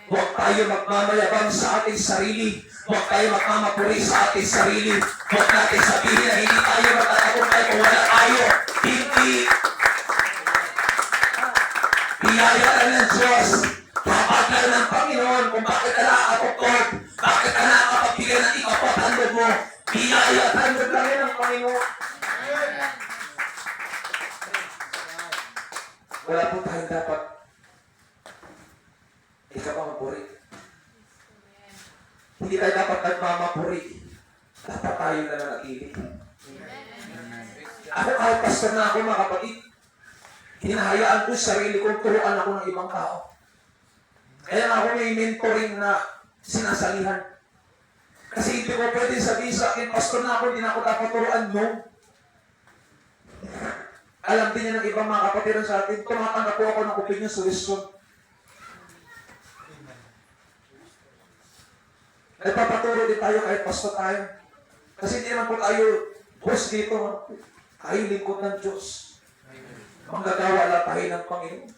Huwag tayo magmamayabang sa ating sarili. Huwag tayo magmamapuri sa ating sarili. Huwag natin sabihin na hindi tayo magtatagumpay kung wala tayo. Hindi. Biyayaan ng Diyos. Kapaglan ng Panginoon kung bakit ka nakakapagkod, bakit ka nakakapagbigay ng ikapatandog mo. Biyayaan lang yan ng Panginoon. Wala po tayong dapat ikapamapuri. Hindi tayo dapat nagmamapuri. Dapat tayo na nanatili. Ako kahit pastor na ako, mga kapatid, hinahayaan ko sarili kong turuan ako ng ibang tao. Kaya ako may mentoring na sinasalihan. Kasi hindi ko pwede sabihin sa akin, pastor na ako, hindi na ako dapat turuan, no? Alam din niya ng ibang mga kapatiran sa atin, tumatanggap po ako ng opinion sa wisdom. Nagpapaturo din tayo kahit pastor tayo. Kasi hindi naman po tayo boss dito. Tayo lingkod ng Diyos. Manggagawa lang tayo ng Panginoon.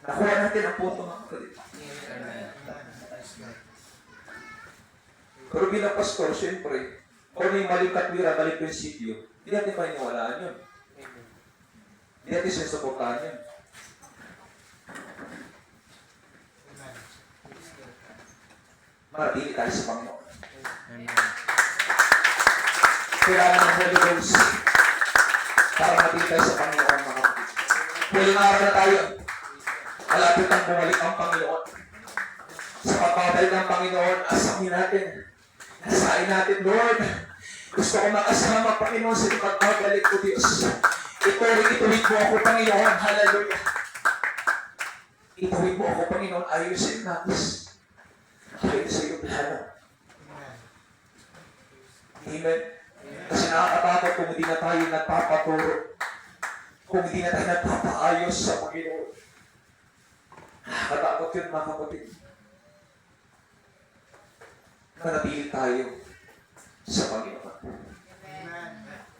Nakuha natin ang punto mga kapatid. Pero bilang pastor, siyempre, kung may maling katwira, maling prinsipyo, hindi natin paniniwalaan yun. Hindi natin sinusuportahan yun. Maratili tayo sa Panginoon. Amen. Kailangan ng Holy Ghost para matili tayo sa Panginoon, mga kapatid. Huling araw na tayo. Malapit ang bumalik ang Panginoon. Sa pagbabalik ng Panginoon, asamin natin. Nasain natin, Lord. Gusto ko makasama, Panginoon, sa pagbabalik ko, Diyos. Ituwid mo ako, Panginoon. Hallelujah. Ituwid mo ako, Panginoon. Ayusin natin. Ayon sa iyo plano. Amen. Kasi nakakatakot kung hindi na tayo nagpapaturo. Kung hindi na tayo nagpapaayos sa Panginoon. Nakakatakot yun, mga kapatid. Manatili tayo sa Panginoon.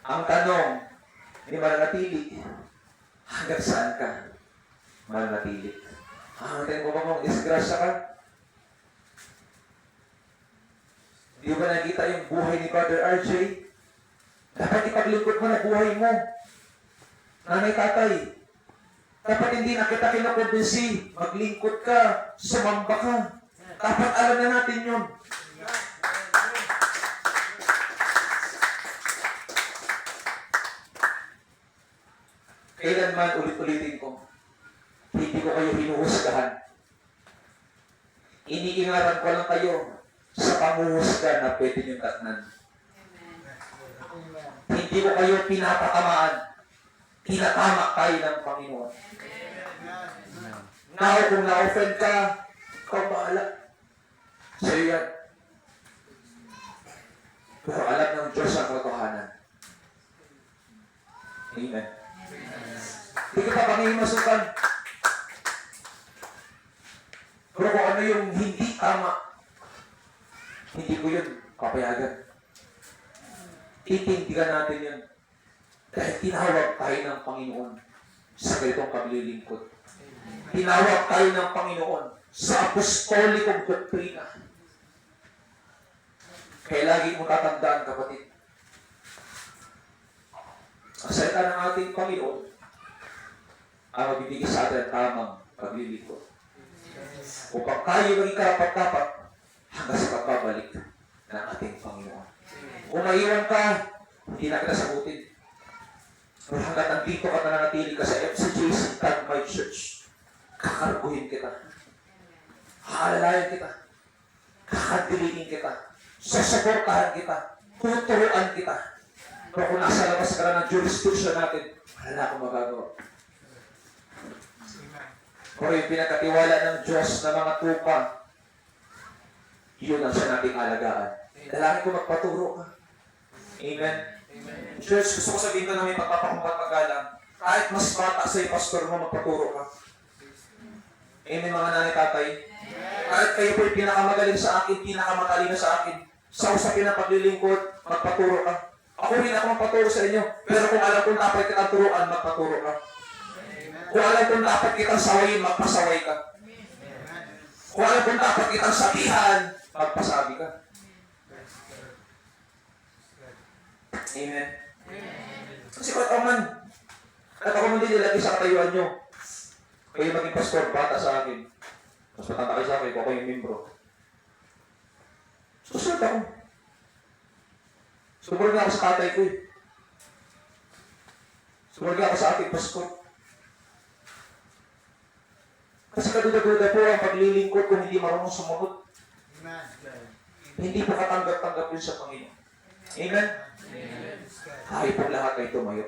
Ang tanong, hindi mananatili. Hanggang saan ka mananatili? Hanggang mo ba kung disgrasya ka? Di ba nakita yung buhay ni Brother RJ? Dapat ipaglingkod mo na buhay mo. Nanay, tatay. Dapat hindi na kita kinukumbinsi. Maglingkod ka. Sumamba ka. Dapat alam na natin yun. Kailanman ulit-ulitin ko. Hindi ko kayo hinuhusgahan. Iniingaran ko lang kayo sa panguhusga na pwede niyong tatnan. Hindi ko kayo pinapatamaan. Tinatama tayo ng Panginoon. Now, kung na-offend ka, ikaw bahala. Sa'yo yan. Pero alam ng Diyos ang katotohanan. Amen. Hindi ka pa pangihimasukan. Pero kung ano yung hindi tama, hindi ko yun papayagan. Itindigan natin yun. Dahil tinawag tayo ng Panginoon sa ganitong paglilingkod. Tinawag tayo ng Panginoon sa apostolikong doktrina. Kaya lagi mo tatandaan, kapatid. Ang salita ng ating Panginoon ang magbibigay sa atin ang tamang paglilingkod. Upang tayo maging karapat-dapat hanggang sa pagbabalik ng ating Panginoon. Kung maiwan ka, hindi na kita sagutin. Pero hanggat nandito ka na nanatili ka sa FCJC Tagmay Church, kakarguhin kita. Haalalayan kita. Kakadiliin kita. Susuportahan kita. Tuturuan kita. Pero kung nasa labas ka na ng jurisdiction natin, wala na akong magagawa. Pero yung pinakatiwala ng Diyos na mga tupa, yun ang siya nating alagaan. Dalangin ko magpaturo ka. Amen. Church, gusto ko sabihin ko na may pagpapakumpat magalang. Kahit mas bata sa'yo, pastor mo, magpaturo ka. Amen, mga nanay, tatay. Kahit kayo po'y pinakamagaling sa akin, pinakamatalino sa akin, sa usapin ng paglilingkod, magpaturo ka. Ako rin ako magpaturo sa inyo. Pero kung alam kong dapat kitang turuan, magpaturo ka. Kung alam kong dapat kitang sawayin, magpasaway ka. Kung alam kong dapat kitang sabihan, magpasabi ka. Amen. Kasi kahit ako man din nilagay sa katayuan nyo. Kayo maging pastor, bata sa akin. Mas matanda kayo sa akin, kung ako yung membro. Susunod ako. Sumunod ako sa tatay ko eh. Sumunod ako sa ating pastor. Kasi kaduda-duda po ang paglilingkod kung hindi marunong sumunod. Hindi po katanggap-tanggap yun sa Panginoon. Amen? Tayo po lahat ay tumayo.